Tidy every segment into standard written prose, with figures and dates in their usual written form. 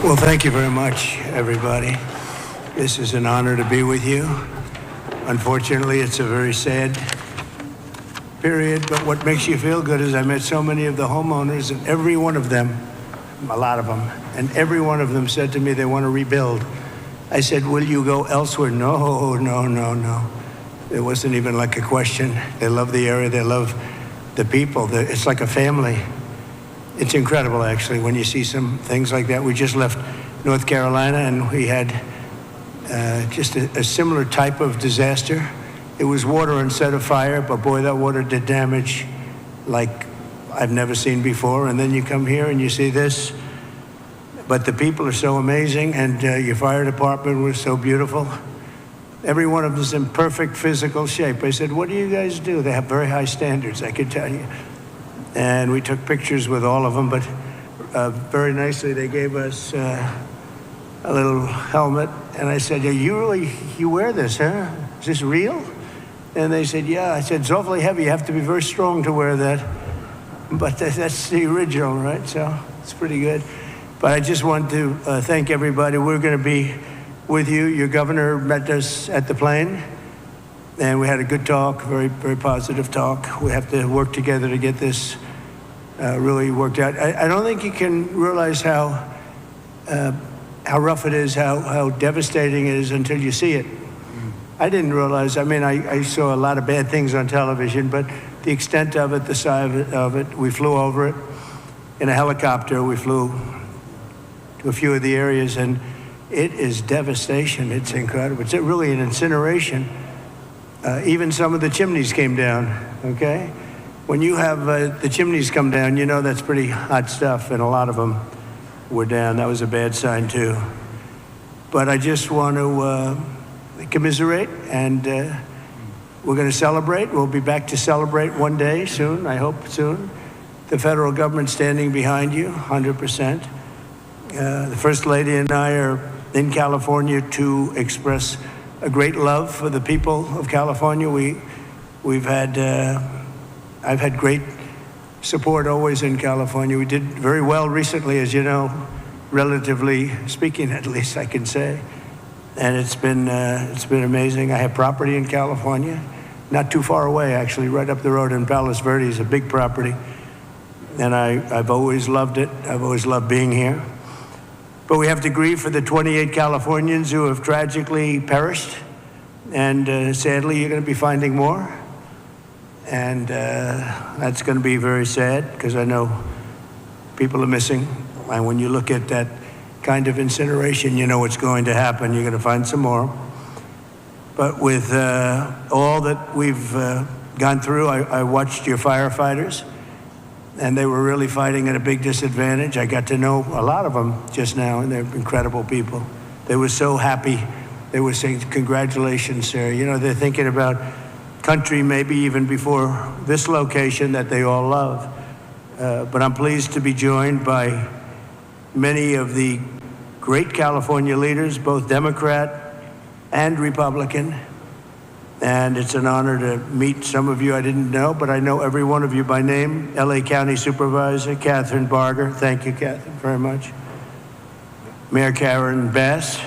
Well, thank you very much, everybody. This is an honor to be with you. Unfortunately, it's a very sad period, but what makes you feel good is I met so many of the homeowners, and every one of them, a lot of them, and every one of them said to me they want to rebuild. I said, will you go elsewhere? No, no, no, no. It wasn't even like a question. They love the area. They love the people. It's like a family. It's incredible, actually, when you see some things like that. We just left North Carolina, and we had just a similar type of disaster. It was water instead of fire, but boy, that water did damage like I've never seen before. And then you come here and you see this. But the people are so amazing, and your fire department was so beautiful. Every one of them is in perfect physical shape. I said, what do you guys do? They have very high standards, I can tell you. And we took pictures with all of them, but very nicely they gave us a little helmet. And I said, you wear this, huh? Is this real? And they said, yeah. I said, it's awfully heavy. You have to be very strong to wear that. But that's the original, right? So it's pretty good. But I just want to thank everybody. We're going to be with you. Your governor met us at the plane, and we had a good talk, very, very positive talk. We have to work together to get this really worked out. I don't think you can realize how rough it is, how devastating it is until you see it. I didn't realize. I mean, I saw a lot of bad things on television, but the extent of it, the size of it, we flew over it in a helicopter. We flew to a few of the areas, and it is devastation. It's incredible. It's really an incineration. Even some of the chimneys came down, okay? When you have the chimneys come down, you know that's pretty hot stuff, and a lot of them were down. That was a bad sign, too. But I just want to commiserate, and we're going to celebrate. We'll be back to celebrate one day soon, I hope soon. The federal government standing behind you, 100%. The First Lady and I are in California to express a great love for the people of California. I've had great support always in California. We did very well recently, as you know, relatively speaking, at least I can say. And it's been amazing. I have property in California, not too far away, actually, right up the road in Palos Verdes, a big property. And I've always loved it. I've always loved being here. But we have to grieve for the 28 Californians who have tragically perished. And sadly, you're going to be finding more. And that's going to be very sad, because I know people are missing. And when you look at that kind of incineration, you know what's going to happen. You're going to find some more. But with all that we've gone through, I watched your firefighters, and they were really fighting at a big disadvantage. I got to know a lot of them just now, and they're incredible people. They were so happy. They were saying, congratulations, sir. You know, they're thinking about country maybe even before this location that they all love. But I'm pleased to be joined by many of the great California leaders, both Democrat and Republican. And it's an honor to meet some of you I didn't know, but I know every one of you by name. LA County Supervisor Catherine Barger. Thank you, Catherine, very much. Mayor Karen Bass.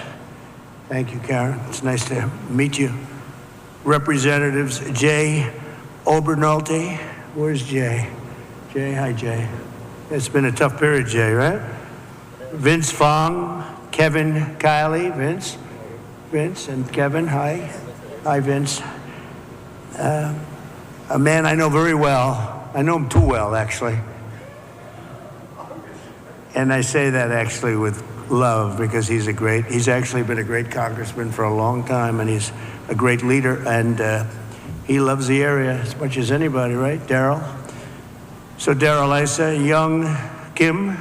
Thank you, Karen. It's nice to meet you. Representatives Jay Obernolte. Where's Jay? Jay, hi, Jay. It's been a tough period, Jay, right? Vince Fong, Kevin Kiley, Vince and Kevin, hi. Hi, Vince. A man I know very well. I know him too well, actually. And I say that actually with love, because he's actually been a great congressman for a long time, and he's a great leader, and he loves the area as much as anybody, right, Daryl? So Daryl Issa, young Kim,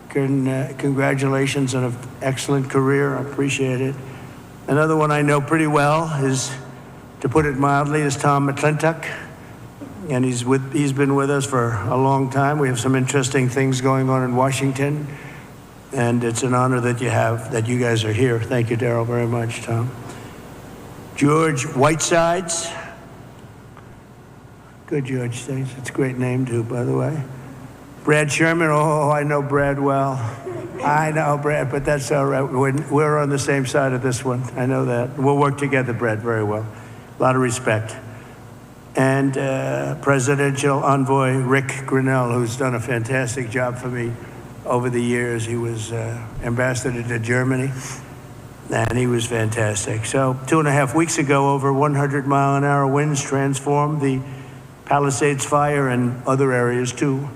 congratulations on an excellent career. I appreciate it. Another one I know pretty well is, to put it mildly, is Tom McClintock. And he's been with us for a long time. We have some interesting things going on in Washington. And it's an honor that you guys are here. Thank you, Daryl, very much, Tom. George Whitesides. Good, George. Thanks. It's a great name, too, by the way. Brad Sherman, oh, I know Brad well. I know Brad, but that's all right. We're on the same side of this one. I know that. We'll work together, Brad, very well. A lot of respect. And Presidential Envoy Rick Grinnell, who's done a fantastic job for me over the years. He was ambassador to Germany, and he was fantastic. So 2.5 weeks ago, over 100-mile-an-hour winds transformed the Palisades fire and other areas too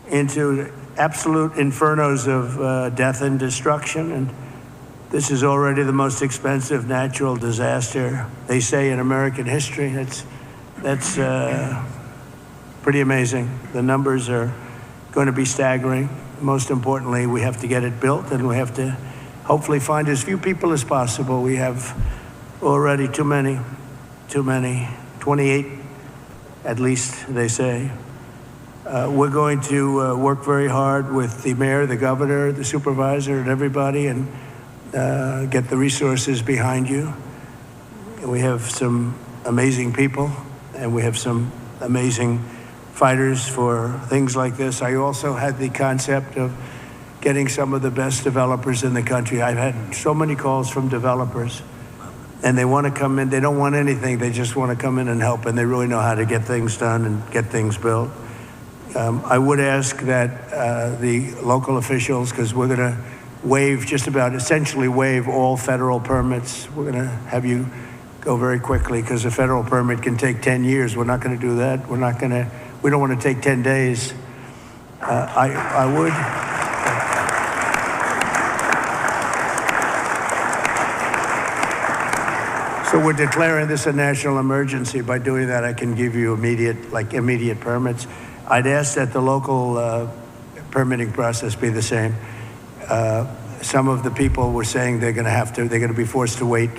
into absolute infernos of death and destruction. And this is already the most expensive natural disaster, they say, in American history. That's pretty amazing. The numbers are going to be staggering. Most importantly, we have to get it built, and we have to hopefully find as few people as possible. We have already too many, 28 at least, they say. We're going to work very hard with the mayor, the governor, the supervisor, and everybody, and get the resources behind you. We have some amazing people, and we have some amazing fighters for things like this. I also had the concept of getting some of the best developers in the country. I've had so many calls from developers, and they want to come in. They don't want anything. They just want to come in and help, and they really know how to get things done and get things built. I would ask that the local officials, because we're going to essentially waive all federal permits. We're going to have you go very quickly, because a federal permit can take 10 years. We're not going to do that. We don't want to take 10 days. I would. So we're declaring this a national emergency. By doing that, I can give you immediate permits. I'd ask that the local permitting process be the same. Some of the people were saying they're going to be forced to wait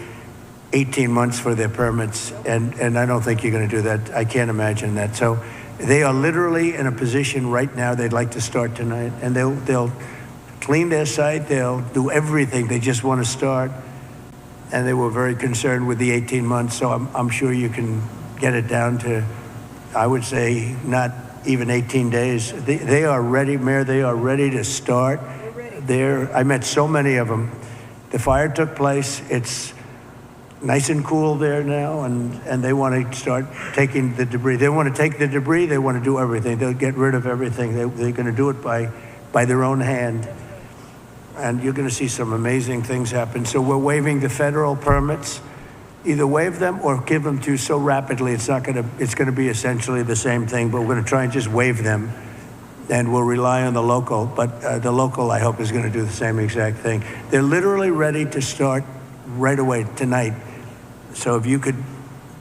18 months for their permits, and I don't think you're going to do that. I can't imagine that. So they are literally in a position right now they'd like to start tonight, and they'll clean their site, they'll do everything. They just want to start, and they were very concerned with the 18 months. So I'm sure you can get it down to, I would say, not even 18 days. They are ready, Mayor. They are ready to start. I met so many of them. The fire took place. It's nice and cool there now, and they want to start taking the debris. They want to take the debris. They want to do everything. They'll get rid of everything. They're going to do it by their own hand. And you're going to see some amazing things happen. So we're waiving the federal permits. Either waive them or give them to you so rapidly it's going to be essentially the same thing, but we're going to try and just waive them, and we'll rely on the local. But the local, I hope, is going to do the same exact thing. They're literally ready to start right away tonight. So if you could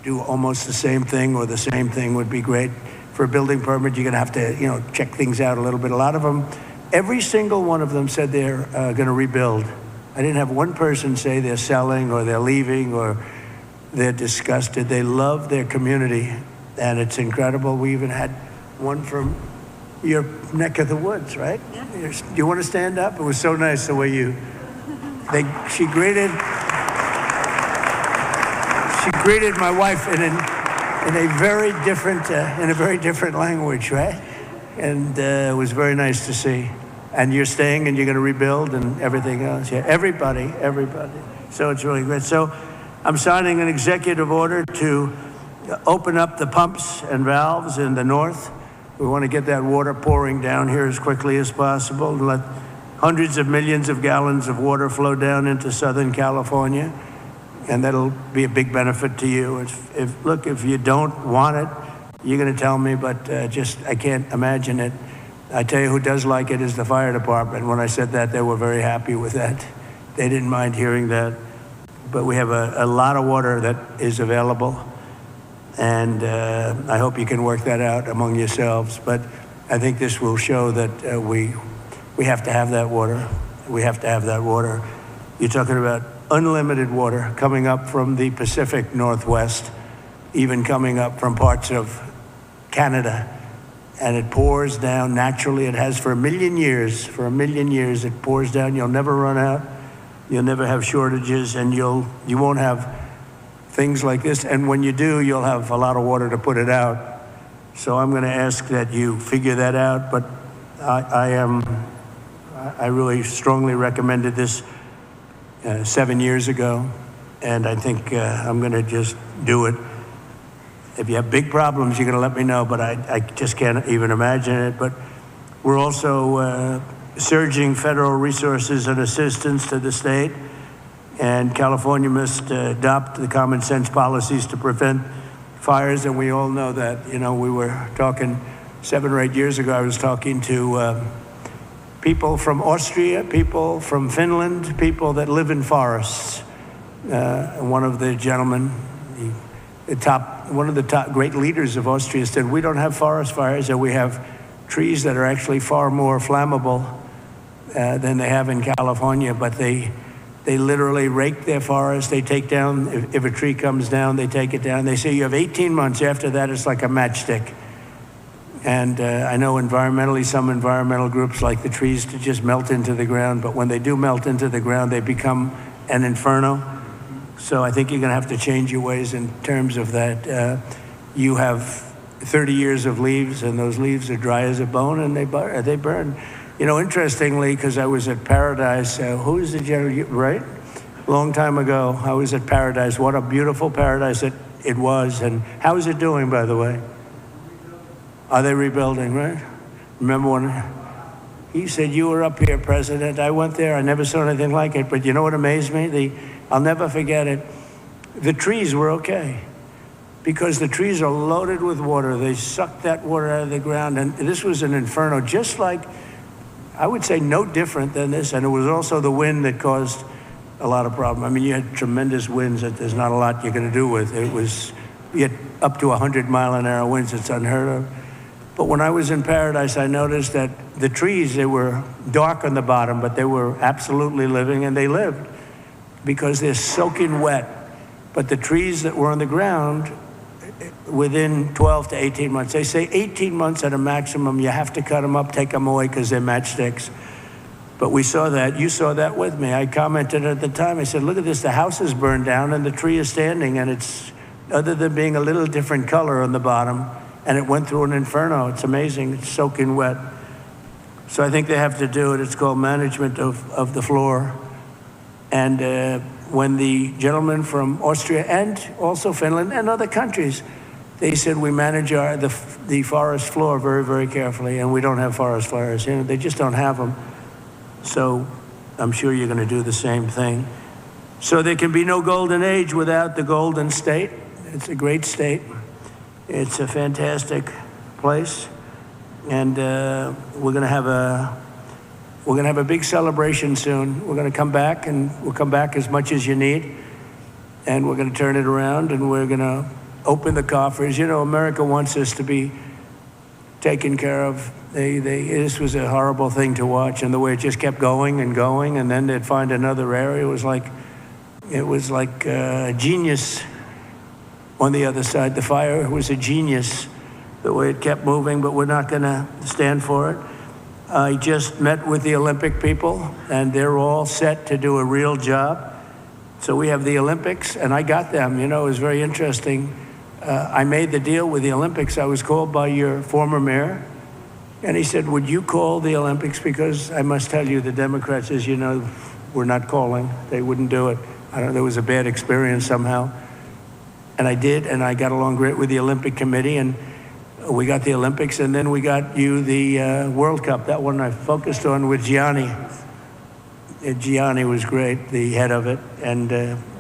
do almost the same thing or the same thing would be great. For a building permit, you're going to have to, check things out a little bit. A lot of them, every single one of them said they're going to rebuild. I didn't have one person say they're selling or they're leaving or they're disgusted. They love their community, and it's incredible. We even had one from your neck of the woods, right? Yeah. Do you want to stand up? It was so nice the way she greeted my wife in a very different language, right? And it was very nice to see. And you're staying, and you're going to rebuild, and everything else. Yeah, everybody. So it's really great. So I'm signing an executive order to open up the pumps and valves in the north. We want to get that water pouring down here as quickly as possible and let hundreds of millions of gallons of water flow down into Southern California. And that'll be a big benefit to you. If you don't want it, you're going to tell me, but I can't imagine it. I tell you who does like it is the fire department. When I said that, they were very happy with that. They didn't mind hearing that. But we have a lot of water that is available, and I hope you can work that out among yourselves. But I think this will show that we have to have that water. We have to have that water. You're talking about unlimited water coming up from the Pacific Northwest, even coming up from parts of Canada, and it pours down naturally. It has for a million years. For a million years, it pours down. You'll never run out. You'll never have shortages, and you won't have things like this. And when you do, you'll have a lot of water to put it out. So I'm going to ask that you figure that out. But I really strongly recommended this 7 years ago, and I think I'm going to just do it. If you have big problems, you're going to let me know, but I just can't even imagine it. But we're also surging federal resources and assistance to the state, and California must adopt the common sense policies to prevent fires, and we all know that. You know, we were talking 7 or 8 years ago, I was talking to people from Austria, people from Finland, people that live in forests. One of the gentlemen, one of the top great leaders of Austria said, we don't have forest fires, and we have trees that are actually far more flammable than they have in California, but they literally rake their forest. They take down, if a tree comes down, they take it down. They say you have 18 months. After that, it's like a matchstick. And I know environmentally, some environmental groups like the trees to just melt into the ground, but when they do melt into the ground, they become an inferno. So I think you're going to have to change your ways in terms of that. You have 30 years of leaves, and those leaves are dry as a bone, and they burn. You know, interestingly, because I was at Paradise, who is the general, right? A long time ago, I was at Paradise. What a beautiful paradise it was. And how is it doing, by the way? Are they rebuilding, right? Remember when he said, you were up here, President. I went there. I never saw anything like it. But you know what amazed me? I'll never forget it. The trees were okay, because the trees are loaded with water. They sucked that water out of the ground. And this was an inferno, just like, I would say no different than this. And it was also the wind that caused a lot of problem. I mean, you had tremendous winds that there's not a lot you're going to do with. You had up to 100-mile-an-hour winds. It's unheard of. But when I was in Paradise, I noticed that the trees, they were dark on the bottom, but they were absolutely living, and they lived because they're soaking wet. But the trees that were on the ground, within 12 to 18 months, they say 18 months at a maximum, you have to cut them up, take them away, because they're matchsticks. But we saw that. You saw that with me. I commented at the time. I said, look at this. The house is burned down, and the tree is standing, and it's, other than being a little different color on the bottom, and it went through an inferno. It's amazing. It's soaking wet. So I think they have to do it. It's called management of the floor. And when the gentleman from Austria and also Finland and other countries, they said we manage the forest floor very, very carefully, and we don't have forest fires. You know, they just don't have them. So I'm sure you're going to do the same thing. So there can be no golden age without the Golden State. It's a great state. It's a fantastic place, and we're going to have a big celebration soon. We're going to come back, and we'll come back as much as you need, and we're going to turn it around, and we're going to open the coffers. You know, America wants us to be taken care of. This was a horrible thing to watch, and the way it just kept going and going, and then they'd find another area. It was like a genius. On the other side, the fire was a genius, the way it kept moving, but we're not going to stand for it. I just met with the Olympic people, and they're all set to do a real job. So we have the Olympics, and I got them. You know, it was very interesting. I made the deal with the Olympics. I was called by your former mayor, and he said, would you call the Olympics? Because I must tell you, the Democrats, as you know, were not calling. They wouldn't do it. I don't know, there was a bad experience somehow. And I did, and I got along great with the Olympic Committee, and we got the Olympics, and then we got you the World Cup. That one I focused on with Gianni. Gianni was great, the head of it, and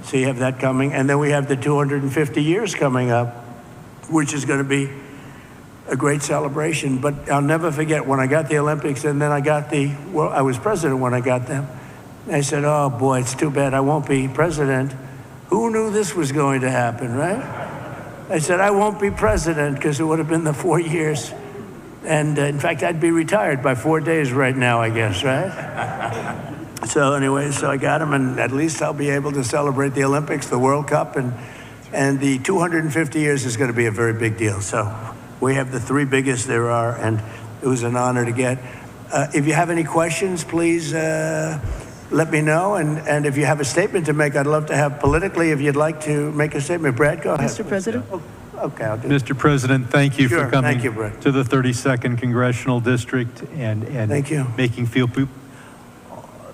so you have that coming. And then we have the 250 years coming up, which is going to be a great celebration. But I'll never forget when I got the Olympics, and then I was president when I got them. I said, oh boy, it's too bad I won't be president. Who knew this was going to happen, right? I said, I won't be president, because it would have been the 4 years. And in fact, I'd be retired by 4 days right now, I guess, right? So anyway, so I got him, and at least I'll be able to celebrate the Olympics, the World Cup, and the 250 years is going to be a very big deal. So we have the 3 biggest there are, and it was an honor to get. If you have any questions, please let me know, and if you have a statement to make, I'd love to have politically, if you'd like to make a statement. Brad, go ahead. Mr. President? Okay, I'll do Mr. President, thank you Sure, for coming thank you, Brett. to the 32nd Congressional District and Thank you. making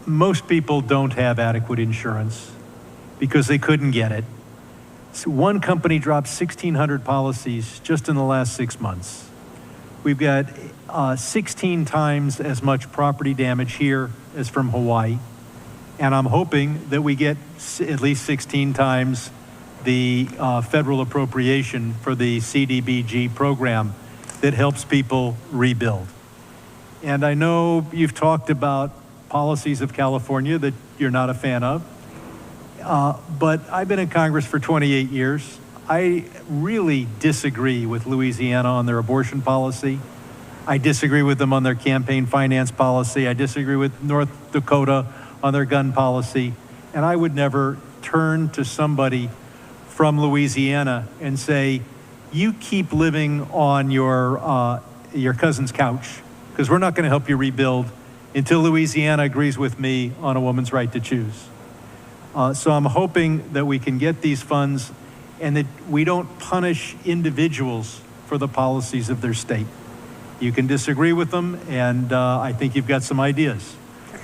most people don't have adequate insurance because they couldn't get it. So one company dropped 1,600 policies just in the last 6 months. We've got 16 times as much property damage here as from Hawaii. And I'm hoping that we get at least 16 times the federal appropriation for the CDBG program that helps people rebuild. And I know you've talked about policies of California that you're not a fan of, but I've been in Congress for 28 years. I really disagree with Louisiana on their abortion policy. I disagree with them on their campaign finance policy. I disagree with North Dakota on their gun policy. And I would never turn to somebody from Louisiana and say, you keep living on your cousin's couch, because we're not going to help you rebuild until Louisiana agrees with me on a woman's right to choose. So I'm hoping that we can get these funds and that we don't punish individuals for the policies of their state. You can disagree with them, and I think you've got some ideas.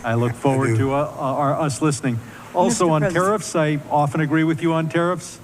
I look forward to us listening. Also on tariffs, I often agree with you on tariffs,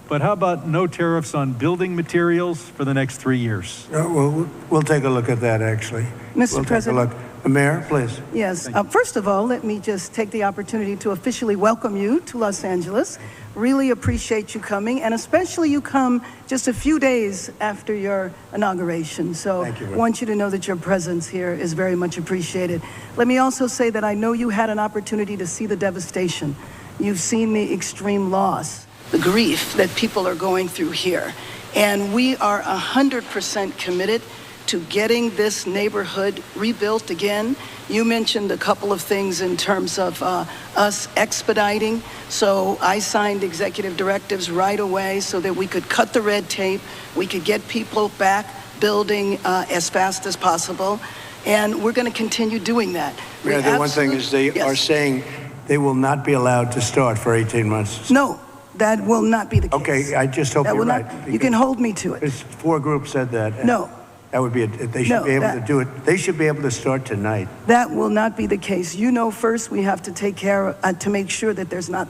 but how about no tariffs on building materials for the next 3 years? Well, we'll take a look at that, actually. Mr. President. Take a look. Mayor, please. Yes. First of all, let me just take the opportunity to officially welcome you to Los Angeles. Really appreciate you coming, and especially you come just a few days after your inauguration. So I want you to know that your presence here is very much appreciated. Let me also say that I know you had an opportunity to see the devastation. You've seen the extreme loss, the grief that people are going through here. And we are 100% committed to getting this neighborhood rebuilt again. You mentioned a couple of things in terms of us expediting. So I signed executive directives right away so that we could cut the red tape. We could get people back building as fast as possible. And we're going to continue doing that. Mayor, the one thing is they are saying they will not be allowed to start for 18 months. No, that will not be the case. Okay, I just hope you're right. You can hold me to it. There's 4 groups said that. No. That would be, they should be able to do it. They should be able to start tonight. That will not be the case. You know, first we have to take care to make sure that there's not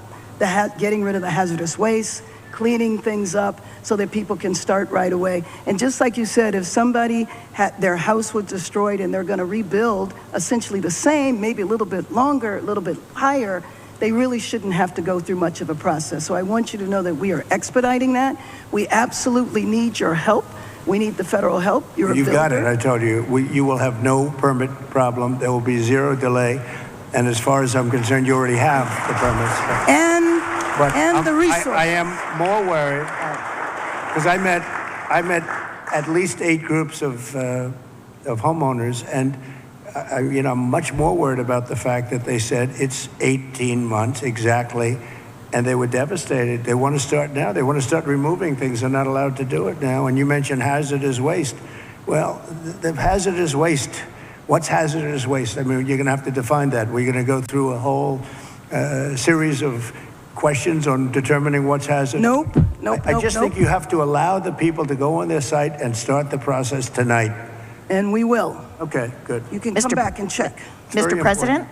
getting rid of the hazardous waste, cleaning things up so that people can start right away. And just like you said, if somebody had their house was destroyed and they're going to rebuild essentially the same, maybe a little bit longer, a little bit higher, they really shouldn't have to go through much of a process. So I want you to know that we are expediting that. We absolutely need your help. We need the federal help. You've got it, I told you. You will have no permit problem. There will be 0 delay. And as far as I'm concerned, you already have the permits. And the resources. I am more worried because I met at least 8 groups of homeowners, and I'm much more worried about the fact that they said it's 18 months exactly. And they were devastated. They want to start now. They want to start removing things. They're not allowed to do it now. And you mentioned hazardous waste. Well, the hazardous waste, what's hazardous waste? I mean, you're going to have to define that. We're going to go through a whole series of questions on determining what's hazardous. Nope. I just think you have to allow the people to go on their site and start the process tonight. And we will. Okay, good. You can come back and check. Mr. President?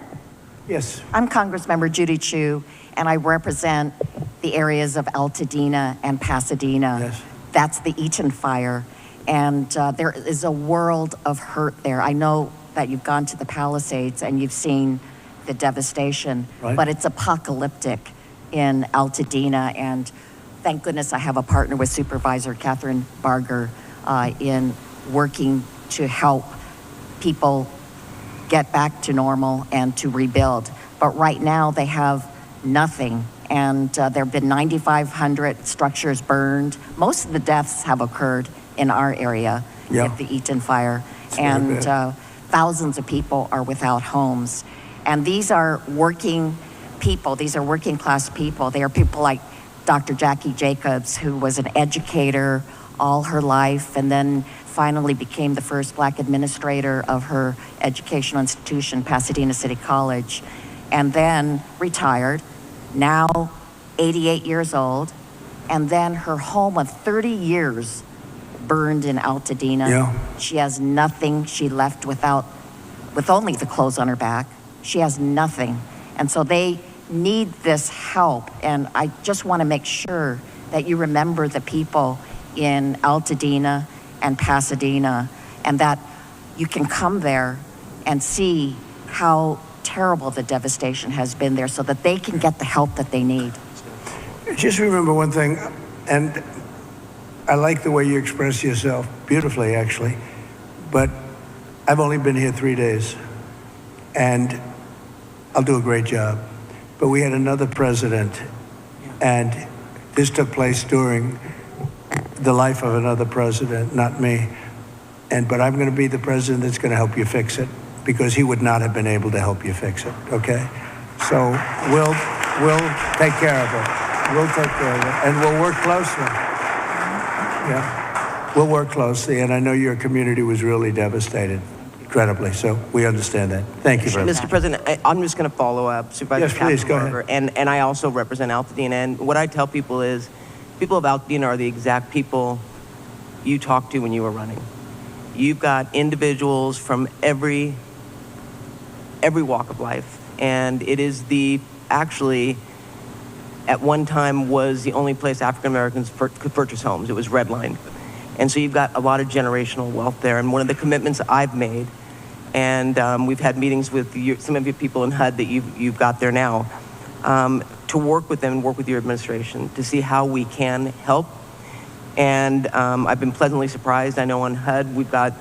Yes. I'm Congressmember Judy Chu, and I represent the areas of Altadena and Pasadena. Yes. That's the Eaton fire, and there is a world of hurt there. I know that you've gone to the Palisades and you've seen the devastation, but it's apocalyptic in Altadena, and thank goodness I have a partner with Supervisor Catherine Barger in working to help people get back to normal and to rebuild. But right now they have nothing, and there have been 9,500 structures burned. Most of the deaths have occurred in our area with the Eaton fire, and thousands of people are without homes. And these are working people. These are working class people. They are people like Dr. Jackie Jacobs, who was an educator all her life and then finally became the first Black administrator of her educational institution, Pasadena City College, and then retired, now 88 years old, And then her home of 30 years burned in Altadena. Yeah. She has nothing. She left with only the clothes on her back. She has nothing. And so they need this help. And I just want to make sure that you remember the people in Altadena and Pasadena, and that you can come there and see how terrible the devastation has been there so that they can get the help that they need. Just remember one thing, and I like the way you express yourself beautifully, actually, but I've only been here 3 days, and I'll do a great job. But we had another president, and this took place during the life of another president, not me. But I'm going to be the president that's going to help you fix it, because he would not have been able to help you fix it, okay? So we'll take care of it. We'll take care of it, and we'll work closely. Yeah, we'll work closely, and I know your community was really devastated, incredibly, so we understand that. Thank you very much. Mr. President, I'm just going to follow up. Supervisor Yes, please, go ahead. Katzenberger, and I also represent Altadena, and what I tell people is, people of Altadena are the exact people you talked to when you were running. You've got individuals from every walk of life, and it is actually, at one time, was the only place African Americans could purchase homes. It was redlined. And so you've got a lot of generational wealth there. And one of the commitments I've made, and we've had meetings with some of your people in HUD that you've got there now, to work with them and work with your administration to see how we can help. And I've been pleasantly surprised. I know on HUD we've got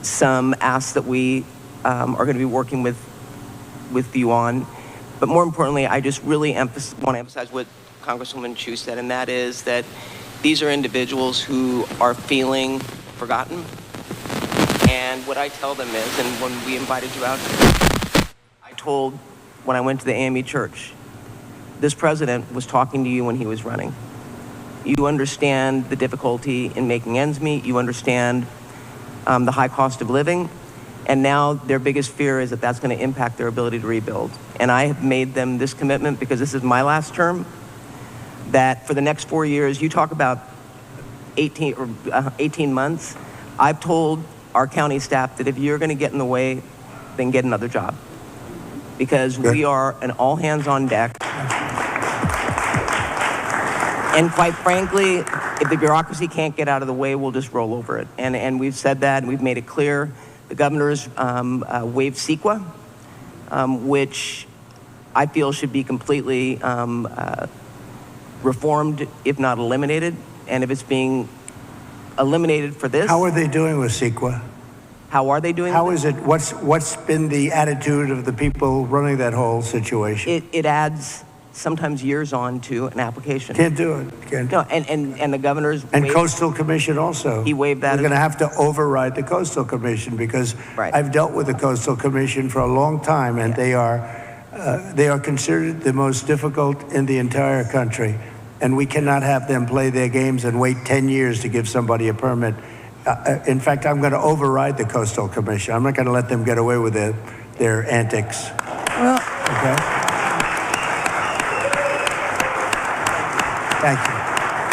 some asks that we are going to be working with you on. But more importantly, I just really want to emphasize what Congresswoman Chu said, and that is that these are individuals who are feeling forgotten. And what I tell them is, and when we invited you out, I told, when I went to the AME church, this president was talking to you when he was running. You understand the difficulty in making ends meet. You understand the high cost of living. And now their biggest fear is that that's going to impact their ability to rebuild. And I have made them this commitment, because this is my last term, that for the next 4 years, you talk about 18 months, I've told our county staff that if you're going to get in the way, then get another job. Because we are an all hands on deck. And quite frankly, if the bureaucracy can't get out of the way, we'll just roll over it. And we've said that, and we've made it clear. The governor's waived CEQA, which I feel should be completely reformed, if not eliminated. And if it's being eliminated for this... How are they doing with CEQA? How are they doing? How is it? What's been the attitude of the people running that whole situation? It adds sometimes years on to an application. Can't do it. Can't. No, and the governor's And waived, Coastal Commission also. He waived that. We're going to have to override the Coastal Commission, because I've dealt with the Coastal Commission for a long time, and they are considered the most difficult in the entire country. And we cannot have them play their games and wait 10 years to give somebody a permit. In fact, I'm going to override the Coastal Commission. I'm not going to let them get away with their antics. Well, okay? Thank you.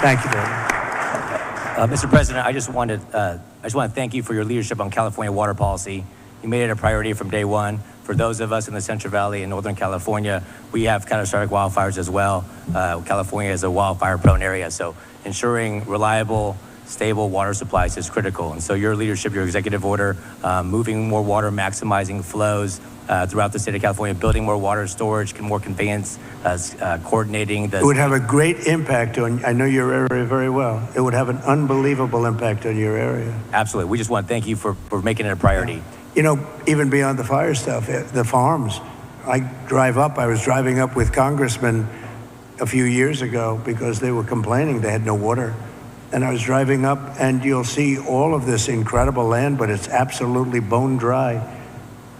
Thank you very much. Mr. President, I just want to thank you for your leadership on California water policy. You made it a priority from day one. For those of us in the Central Valley in Northern California, we have catastrophic wildfires as well. California is a wildfire-prone area, so ensuring reliable, stable water supplies is critical. And so your leadership, your executive order, moving more water, maximizing flows throughout the state of California, building more water storage, more conveyance, coordinating the... It would have a great impact on, I know your area very well. It would have an unbelievable impact on your area. Absolutely. We just want to thank you for making it a priority. You know, even beyond the fire stuff, the farms. I was driving up with congressmen a few years ago because they were complaining they had no water. And I was driving up, and you'll see all of this incredible land, but it's absolutely bone dry.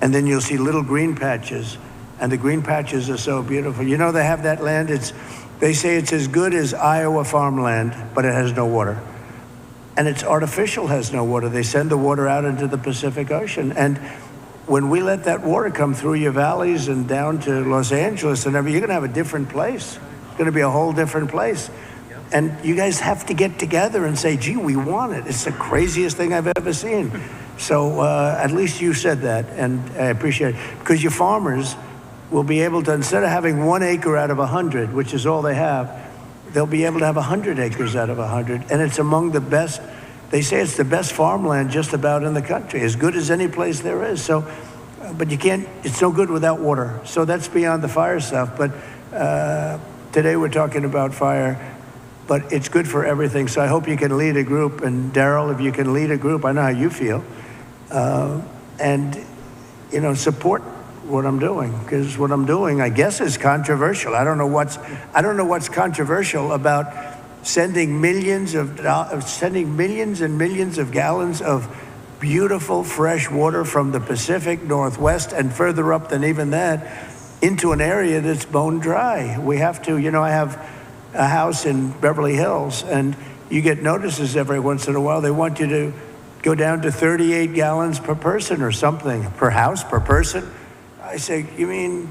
And then you'll see little green patches, and the green patches are so beautiful. You know, they have that land, they say it's as good as Iowa farmland, but it has no water. And it's artificial, has no water. They send the water out into the Pacific Ocean. And when we let that water come through your valleys and down to Los Angeles and everything, you're gonna have a different place. going to be a whole different place. And you guys have to get together and say, gee, we want it. It's the craziest thing I've ever seen. So at least you said that, and I appreciate it. Because your farmers will be able to, instead of having 1 acre out of 100, which is all they have, they'll be able to have 100 acres out of 100. And it's among the best, they say it's the best farmland just about in the country, as good as any place there is. So, but you can't, it's no good without water. So that's beyond the fire stuff. But today we're talking about fire, but it's good for everything. So I hope you can lead a group. And Daryl, if you can lead a group, I know how you feel. And, you know, support what I'm doing, because what I'm doing, I guess, is controversial. I don't know what's controversial about sending millions and millions of gallons of beautiful fresh water from the Pacific Northwest and further up than even that into an area that's bone dry. We have to, you know, I have a house in Beverly Hills, and you get notices every once in a while. They want you to go down to 38 gallons per person or something, per house, per person. I say, you mean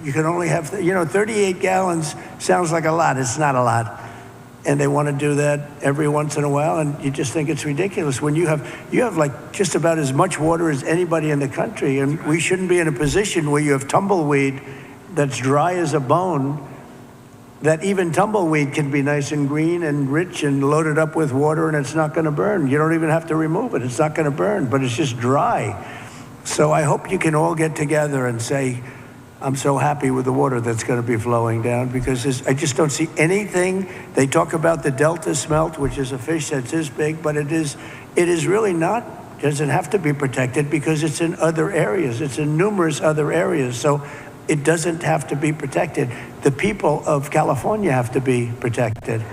you can only have, 38 gallons sounds like a lot. It's not a lot. And they want to do that every once in a while, and you just think it's ridiculous when you have like just about as much water as anybody in the country, and we shouldn't be in a position where you have tumbleweed that's dry as a bone, that even tumbleweed can be nice and green and rich and loaded up with water, and it's not going to burn. You don't even have to remove it. It's not going to burn, but it's just dry. So I hope you can all get together and say, I'm so happy with the water that's going to be flowing down, because I just don't see anything. They talk about the Delta smelt, which is a fish that's this big, but it is really not, doesn't have to be protected because it's in other areas. It's in numerous other areas. So it doesn't have to be protected. The people of California have to be protected. Mr.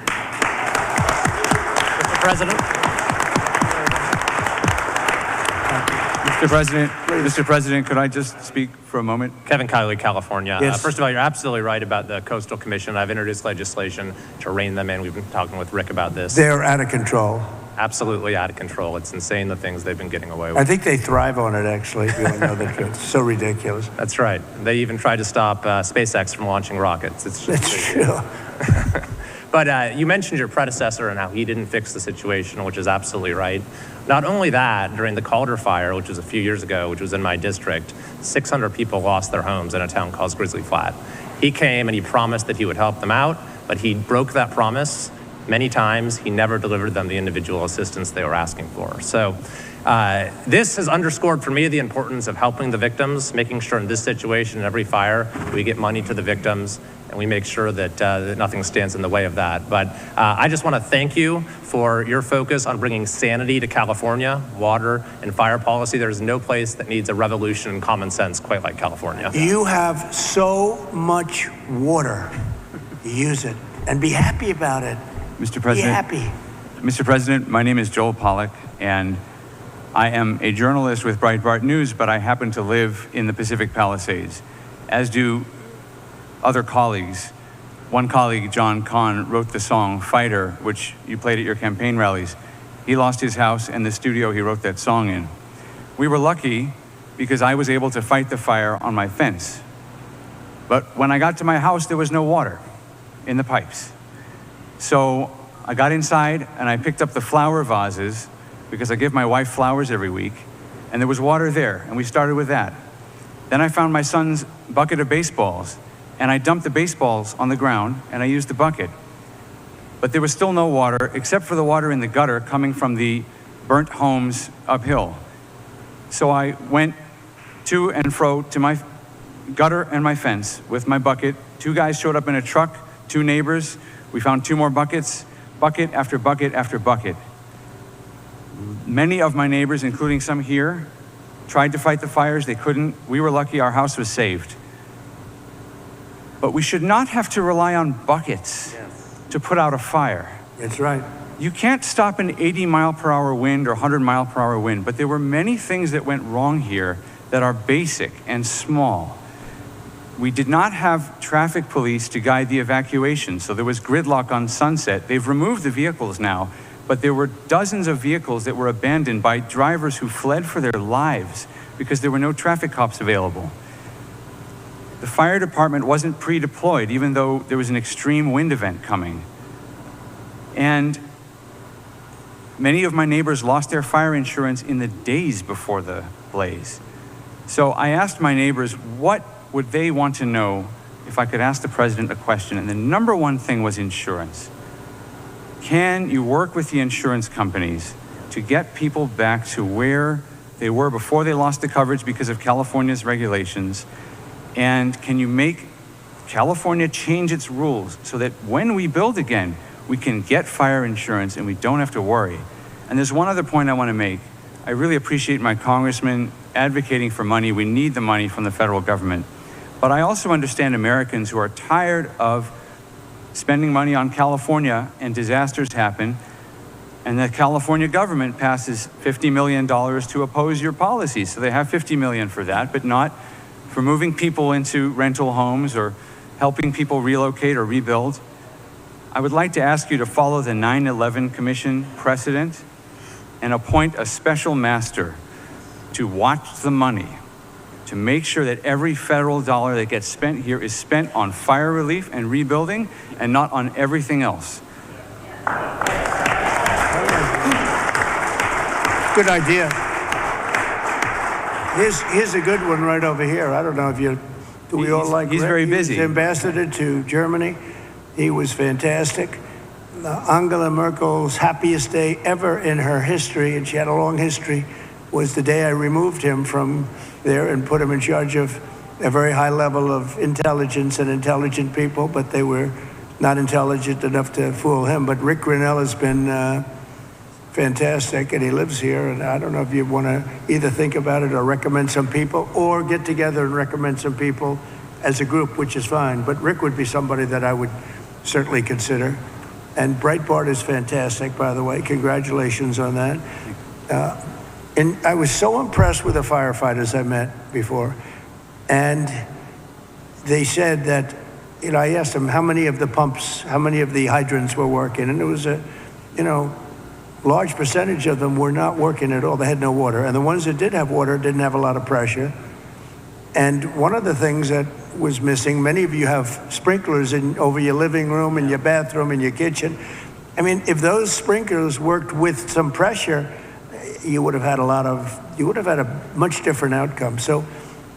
President. Mr. President, could I just speak for a moment? Kevin Kiley, California. Yes. First of all, you're absolutely right about the Coastal Commission. I've introduced legislation to rein them in. We've been talking with Rick about this. They're out of control. Absolutely out of control. It's insane the things they've been getting away with. I think they thrive on it, actually, if you want to know the truth. It's so ridiculous. That's right. They even tried to stop SpaceX from launching rockets. That's true. But you mentioned your predecessor and how he didn't fix the situation, which is absolutely right. Not only that, during the Calder fire, which was a few years ago, which was in my district, 600 people lost their homes in a town called Grizzly Flat. He came and he promised that he would help them out, but he broke that promise many times. He never delivered them the individual assistance they were asking for. So this has underscored for me the importance of helping the victims, making sure in this situation, in every fire, we get money to the victims, and we make sure that, that nothing stands in the way of that. But I just want to thank you for your focus on bringing sanity to California, water and fire policy. There's no place that needs a revolution in common sense quite like California. You have so much water. Use it and be happy about it. Mr. President. Be happy. Mr. President, my name is Joel Pollack, and I am a journalist with Breitbart News, but I happen to live in the Pacific Palisades, as do other colleagues. One colleague, John Kahn, wrote the song Fighter, which you played at your campaign rallies. He lost his house and the studio he wrote that song in. We were lucky because I was able to fight the fire on my fence. But when I got to my house, there was no water in the pipes. So I got inside and I picked up the flower vases, because I give my wife flowers every week, and there was water there, and we started with that. Then I found my son's bucket of baseballs, and I dumped the baseballs on the ground, and I used the bucket. But there was still no water, except for the water in the gutter coming from the burnt homes uphill. So I went to and fro to my gutter and my fence with my bucket. 2 guys showed up in a truck, 2 neighbors. We found 2 more buckets, bucket after bucket after bucket. Many of my neighbors, including some here, tried to fight the fires. They couldn't. We were lucky our house was saved. But we should not have to rely on buckets to put out a fire. That's right. You can't stop an 80-mile-per-hour wind or 100-mile-per-hour wind, but there were many things that went wrong here that are basic and small. We did not have traffic police to guide the evacuation, so there was gridlock on Sunset. They've removed the vehicles now, but there were dozens of vehicles that were abandoned by drivers who fled for their lives because there were no traffic cops available. the fire department wasn't pre-deployed, even though there was an extreme wind event coming. And many of my neighbors lost their fire insurance in the days before the blaze. So I asked my neighbors, what would they want to know if I could ask the president a question? And the number one thing was insurance. Can you work with the insurance companies to get people back to where they were before they lost the coverage because of California's regulations? And can you make California change its rules so that when we build again, we can get fire insurance and we don't have to worry? And there's one other point I want to make. I really appreciate my congressman advocating for money. We need the money from the federal government. But I also understand Americans who are tired of spending money on California and disasters happen, and the California government passes $50 million to oppose your policies. So they have $50 million for that, but not for moving people into rental homes or helping people relocate or rebuild. I would like to ask you to follow the 9/11 Commission precedent and appoint a special master to watch the money, to make sure that every federal dollar that gets spent here is spent on fire relief and rebuilding and not on everything else. Good idea. Here's a good one right over here. I don't know if do we all like He's Rick? very busy. He was ambassador to Germany. He was fantastic. Angela Merkel's happiest day ever in her history, and she had a long history, was the day I removed him from there and put him in charge of a very high level of intelligence and intelligent people, but they were not intelligent enough to fool him. But Rick Grinnell has been fantastic, and he lives here, and I don't know if you want to either think about it or recommend some people or get together and recommend some people as a group, which is fine. But Rick would be somebody that I would certainly consider. And Breitbart is fantastic, by the way. Congratulations on that. And I was so impressed with the firefighters I met before. And they said that, I asked them how many of the pumps, how many of the hydrants were working. And it was a, large percentage of them were not working at all. They had no water. And the ones that did have water didn't have a lot of pressure. And one of the things that was missing, many of you have sprinklers over your living room and your bathroom and your kitchen. I mean, if those sprinklers worked with some pressure, you would have had a much different outcome. So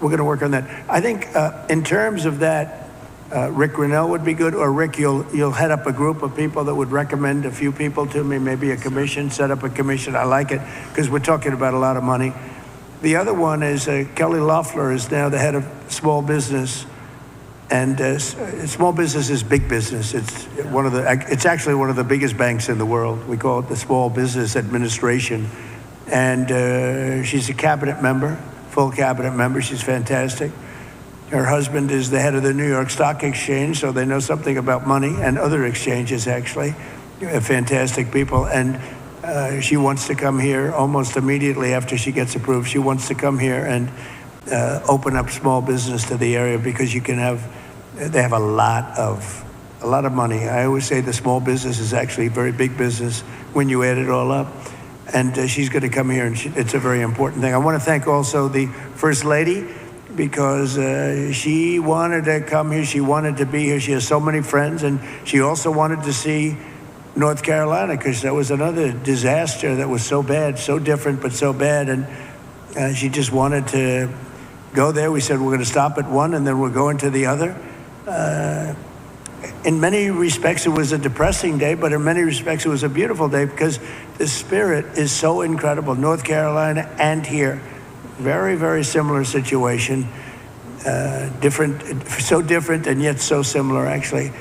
we're going to work on that. I think in terms of that, Rick Grinnell would be good, or Rick, you'll head up a group of people that would recommend a few people to me, maybe a commission, set up a commission. I like it because we're talking about a lot of money. The other one is Kelly Loeffler is now the head of small business, and small business is big business. It's actually one of the biggest banks in the world. We call it the Small Business Administration, and she's a cabinet member, full cabinet member. She's fantastic. Her husband is the head of the New York Stock Exchange, so they know something about money and other exchanges, actually. Fantastic people. And she wants to come here almost immediately after she gets approved. She wants to come here and open up small business to the area because they have a lot of money. I always say the small business is actually a very big business when you add it all up. And she's going to come here, and it's a very important thing. I want to thank also the First Lady, because she wanted to come here. She wanted to be here. She has so many friends, and she also wanted to see North Carolina because that was another disaster that was so bad, so different, but so bad. And she just wanted to go there. We said we're going to stop at one, and then we're going to the other. In many respects, it was a depressing day, but in many respects, it was a beautiful day because the spirit is so incredible. North Carolina and here. Very, very similar situation, so different and yet so similar, actually.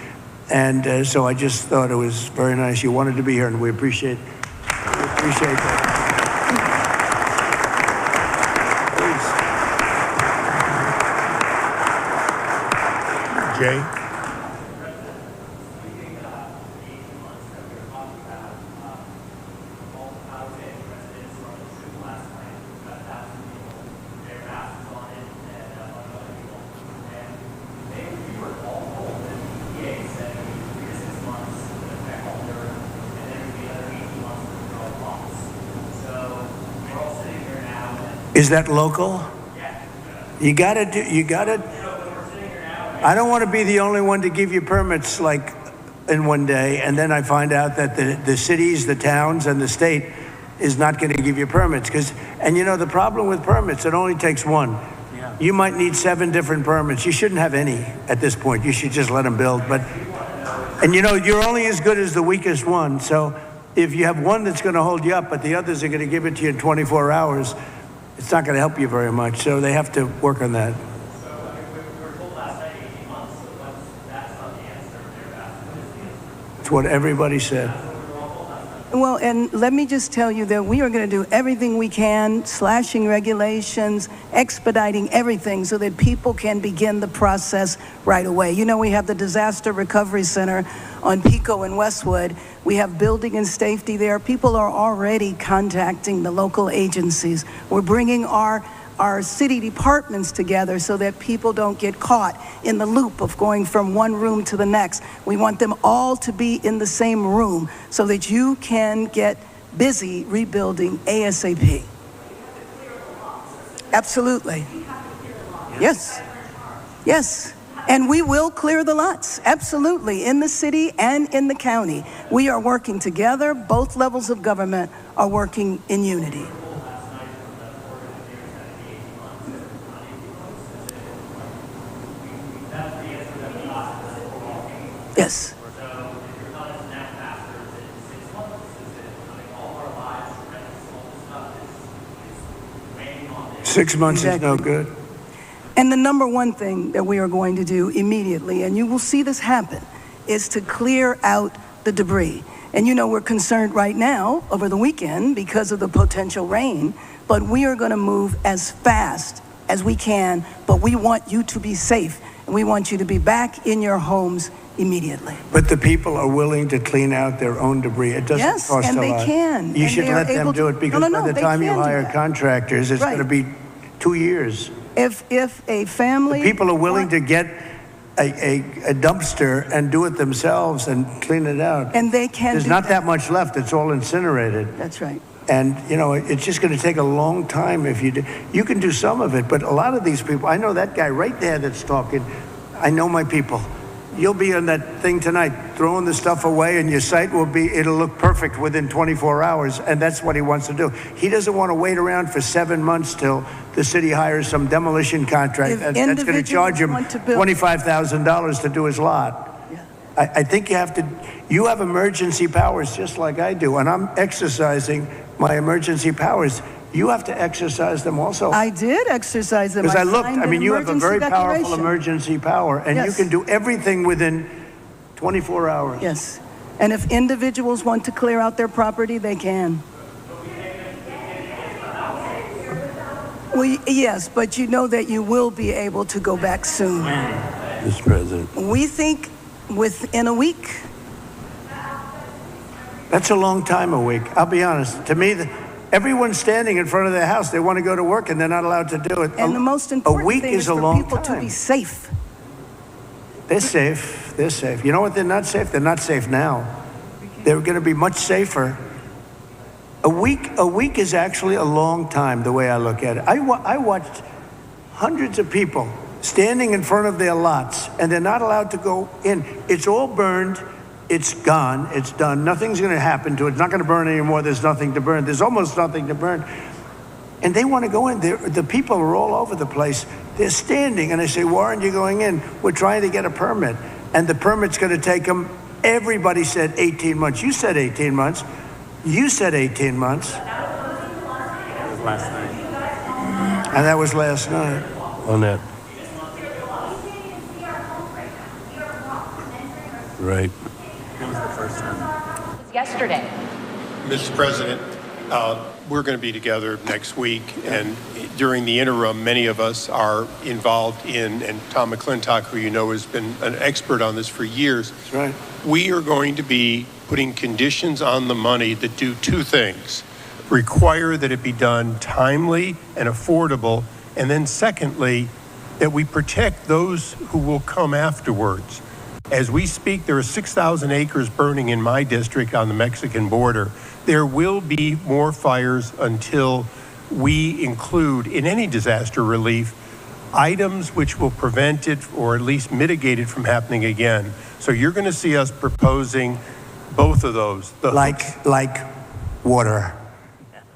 And so I just thought it was very nice. You wanted to be here, and we appreciate that. Please. Jay? Is that local? You gotta. I don't want to be the only one to give you permits like in one day, and then I find out that the cities, the towns, and the state is not going to give you permits. And you know, the problem with permits, it only takes one. Yeah. You might need 7 different permits. You shouldn't have any at this point. You should just let them build. And you know, you're only as good as the weakest one. So if you have one that's going to hold you up, but the others are going to give it to you in 24 hours, it's not going to help you very much. So they have to work on that. It's what everybody said. Well, and let me just tell you that we are going to do everything we can, slashing regulations, expediting everything so that people can begin the process right away. You know, we have the Disaster Recovery Center on Pico and Westwood. We have building and safety there. People are already contacting the local agencies. We're bringing our city departments together so that people don't get caught in the loop of going from one room to the next. We want them all to be in the same room so that you can get busy rebuilding ASAP. Absolutely. Yes. Yes. And we will clear the lots, absolutely, in the city and in the county. We are working together. Both levels of government are working in unity. Yes. 6 months is no good. And the number one thing that we are going to do immediately, and you will see this happen, is to clear out the debris. And you know, we're concerned right now over the weekend because of the potential rain, but we are going to move as fast as we can, but we want you to be safe, and we want you to be back in your homes immediately. But the people are willing to clean out their own debris. It doesn't cost a lot. Yes, and they can. You should let them do it, because by the time you hire contractors, it's going to be 2 years. If a family... The people are willing to get a dumpster and do it themselves and clean it out. And they can. There's not that much left. It's all incinerated. That's right. And, you know, it's just going to take a long time if you do. You can do some of it, but a lot of these people, I know that guy right there that's talking. I know my people. You'll be on that thing tonight, throwing the stuff away, and your site it'll look perfect within 24 hours, and that's what he wants to do. He doesn't want to wait around for 7 months till the city hires some demolition contract that's going to charge him $25,000 to do his lot. Yeah. I think you have emergency powers just like I do, and I'm exercising my emergency powers. You have to exercise them also. I did exercise them. Because I looked, I mean, you have a very powerful emergency power, and you can do everything within 24 hours. Yes. And if individuals want to clear out their property, they can. Well, yes, but you know that you will be able to go back soon. Mr. President. We think within a week. That's a long time, a week. I'll be honest. To me, everyone's standing in front of their house. They want to go to work, and they're not allowed to do it. And the most important thing is for people to be safe. They're safe. They're safe. You know what? They're not safe. They're not safe now. They're going to be much safer. A week is actually a long time, the way I look at it. I watched hundreds of people standing in front of their lots, and they're not allowed to go in. It's all burned. It's gone. It's done. Nothing's going to happen to it. It's not going to burn anymore. There's nothing to burn. There's almost nothing to burn. And they want to go in. The people are all over the place. They're standing, and I say, why aren't you going in? We're trying to get a permit. And the permit's going to take them, everybody said 18 months. You said 18 months. You said 18 months. That was last night. And that was last night. On that. Right. That was the first time. Yesterday. Mr. President, we're going to be together next week, and during the interim, many of us are involved in, and Tom McClintock, who you know has been an expert on this for years. That's right. We are going to be putting conditions on the money that do two things: require that it be done timely and affordable, and then secondly, that we protect those who will come afterwards. As we speak, there are 6,000 acres burning in my district on the Mexican border. There will be more fires until we include in any disaster relief items which will prevent it or at least mitigate it from happening again. So you're going to see us proposing both of those. Like water.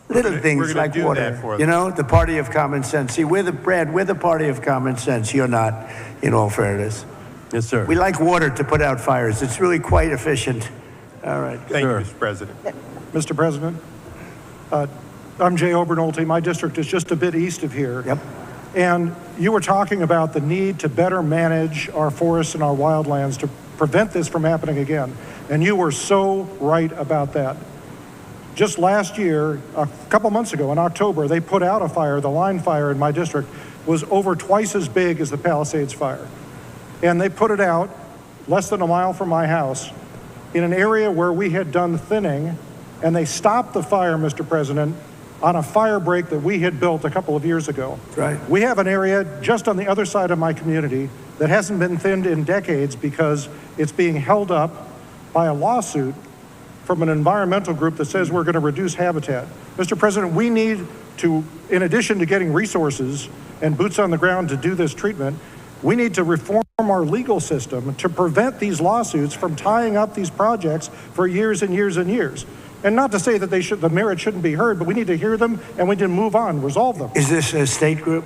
Little things we're gonna like do water. that for them. You know, the party of common sense. See, we're the party of common sense. You're not, in all fairness. Yes, sir. We like water to put out fires. It's really quite efficient. All right. Thank you, Mr. President. Mr. President, I'm Jay Obernolte. My district is just a bit east of here. Yep. And you were talking about the need to better manage our forests and our wildlands to prevent this from happening again. And you were so right about that. Just last year, a couple months ago in October, they put out a fire. The line fire in my district was over twice as big as the Palisades fire. And they put it out less than a mile from my house in an area where we had done thinning, and they stopped the fire, Mr. President, on a fire break that we had built a couple of years ago. Right. We have an area just on the other side of my community that hasn't been thinned in decades because it's being held up by a lawsuit from an environmental group that says we're going to reduce habitat. Mr. President, we need to, in addition to getting resources and boots on the ground to do this treatment, we need to reform our legal system to prevent these lawsuits from tying up these projects for years and years and years. And not to say that the merit shouldn't be heard, but we need to hear them and we need to move on, resolve them. Is this a state group?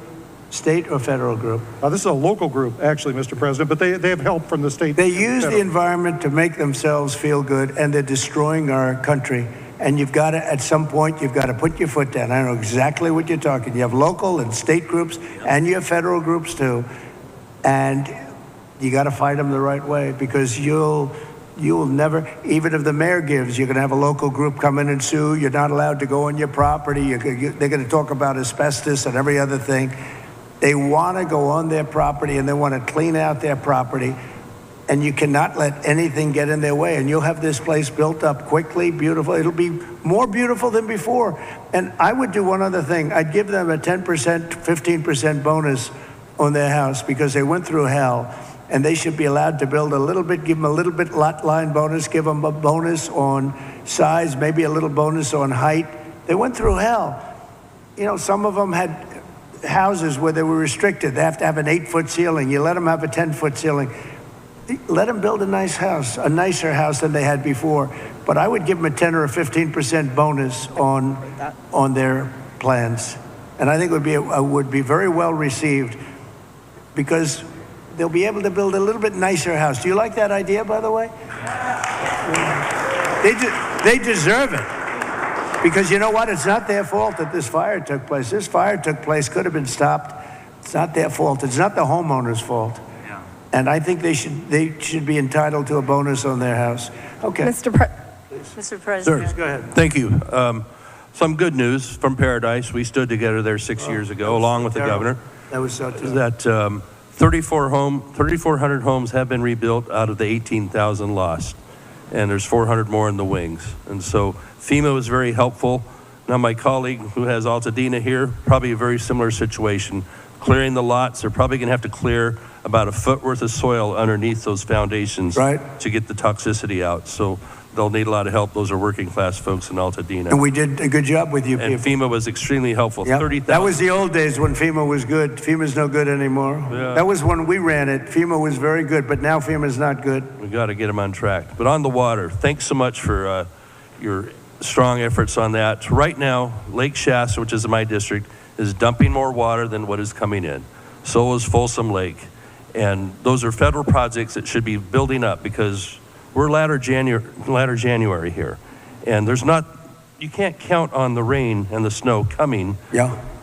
State or federal group? This is a local group, actually, Mr. President, but they have help from the state. They use the environment to make themselves feel good, and they're destroying our country. And you've got to, at some point, you've got to put your foot down. I know exactly what you're talking. You have local and state groups, and you have federal groups too. And you got to fight them the right way, because you'll never, even if the mayor gives, you're going to have a local group come in and sue. You're not allowed to go on your property. They're going to talk about asbestos and every other thing. They want to go on their property and they want to clean out their property, and you cannot let anything get in their way. And you'll have this place built up quickly, beautiful. It'll be more beautiful than before. And I would do one other thing. I'd give them a 10%, 15% bonus on their house because they went through hell, and they should be allowed to build a little bit, give them a little bit lot line bonus, give them a bonus on size, maybe a little bonus on height. They went through hell. You know, some of them had houses where they were restricted. They have to have an 8-foot ceiling. You let them have a 10-foot ceiling. Let them build a nice house, a nicer house than they had before. But I would give them a 10 or a 15% bonus on their plans. And I think it would be very well received, because they'll be able to build a little bit nicer house. Do you like that idea, by the way? They deserve it. Because you know what? It's not their fault that this fire took place. This fire took place, could have been stopped. It's not their fault. It's not the homeowner's fault. Yeah. And I think they should be entitled to a bonus on their house. Okay. Mr. President. Sir, go ahead. Thank you. Some good news from Paradise. We stood together there 6 years ago, along with the governor. That was so terrible. That 3,400 homes have been rebuilt out of the 18,000 lost. And there's 400 more in the wings. And so FEMA was very helpful. Now my colleague who has Altadena here, probably a very similar situation. Clearing the lots, they're probably gonna have to clear about a foot worth of soil underneath those foundations to get the toxicity out. So they'll need a lot of help. Those are working class folks in Altadena. And we did a good job with you and people. FEMA was extremely helpful. Yep. 30,000. That was the old days when FEMA was good. FEMA's no good anymore. Yeah. That was when we ran it. FEMA was very good, but now FEMA's not good. We got to get them on track. But on the water, thanks so much for your strong efforts on that. Right now, Lake Shasta, which is in my district, is dumping more water than what is coming in. So is Folsom Lake. And those are federal projects that should be building up, because we're latter January here. And you can't count on the rain and the snow coming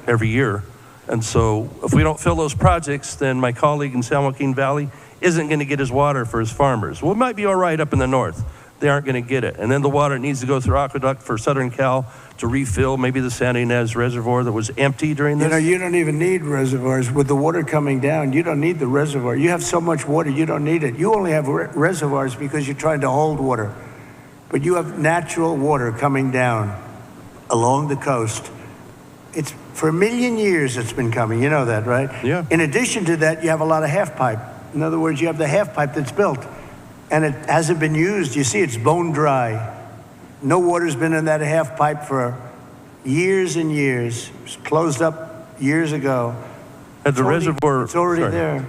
every year. And so if we don't fill those projects, then my colleague in San Joaquin Valley isn't going to get his water for his farmers. Well, it might be all right up in the north. They aren't going to get it. And then the water needs to go through aqueduct for Southern Cal to refill maybe the Santa Ynez Reservoir that was empty during this. You know, you don't even need reservoirs. With the water coming down, you don't need the reservoir. You have so much water, you don't need it. You only have reservoirs because you're trying to hold water. But you have natural water coming down along the coast. It's for 1 million years it's been coming. You know that, right? Yeah. In addition to that, you have a lot of half pipe. In other words, you have the half pipe that's built, and it hasn't been used. You see, it's bone dry. No water's been in that half pipe for years and years. It was closed up years ago. At the reservoir. It's already sorry. there.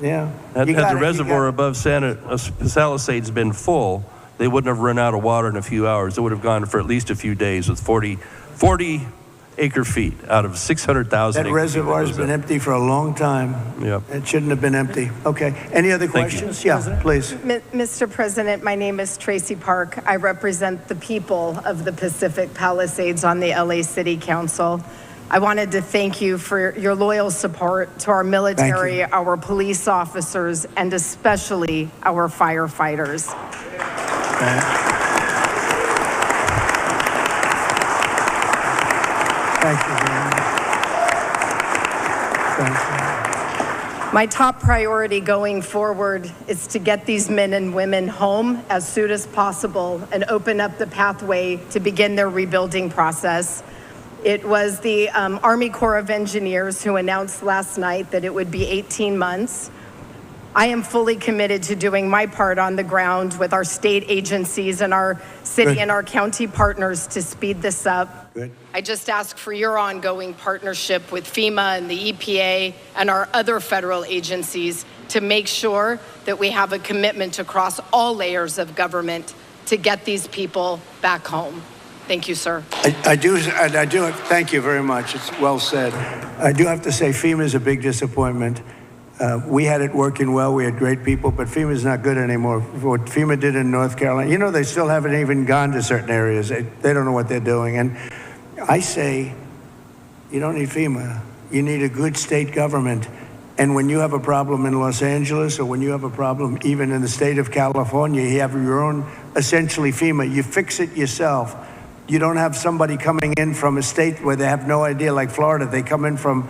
Yeah. Had You got the it, reservoir above Palisades been full, they wouldn't have run out of water in a few hours. It would have gone for at least a few days with 40 acre feet out of 600,000. That reservoir's been empty for a long time. Yep. It shouldn't have been empty. Okay. Any other questions? Yeah, please. Mr. President, my name is Tracy Park. I represent the people of the Pacific Palisades on the LA City Council. I wanted to thank you for your loyal support to our military, our police officers, and especially our firefighters. Thank you very much. Thank you. My top priority going forward is to get these men and women home as soon as possible and open up the pathway to begin their rebuilding process. It was the Army Corps of Engineers who announced last night that it would be 18 months. I am fully committed to doing my part on the ground with our state agencies and our city and our county partners to speed this up. Good. I just ask for your ongoing partnership with FEMA and the EPA and our other federal agencies to make sure that we have a commitment across all layers of government to get these people back home. Thank you, sir. I do, thank you very much. It's well said. I do have to say FEMA is a big disappointment. We had it working well. We had great people, but FEMA's not good anymore. What FEMA did in North Carolina, you know, they still haven't even gone to certain areas. They don't know what they're doing. And I say, you don't need FEMA. You need a good state government. And when you have a problem in Los Angeles, or when you have a problem even in the state of California, you have your own, essentially FEMA. You fix it yourself. You don't have somebody coming in from a state where they have no idea, like Florida. They come in from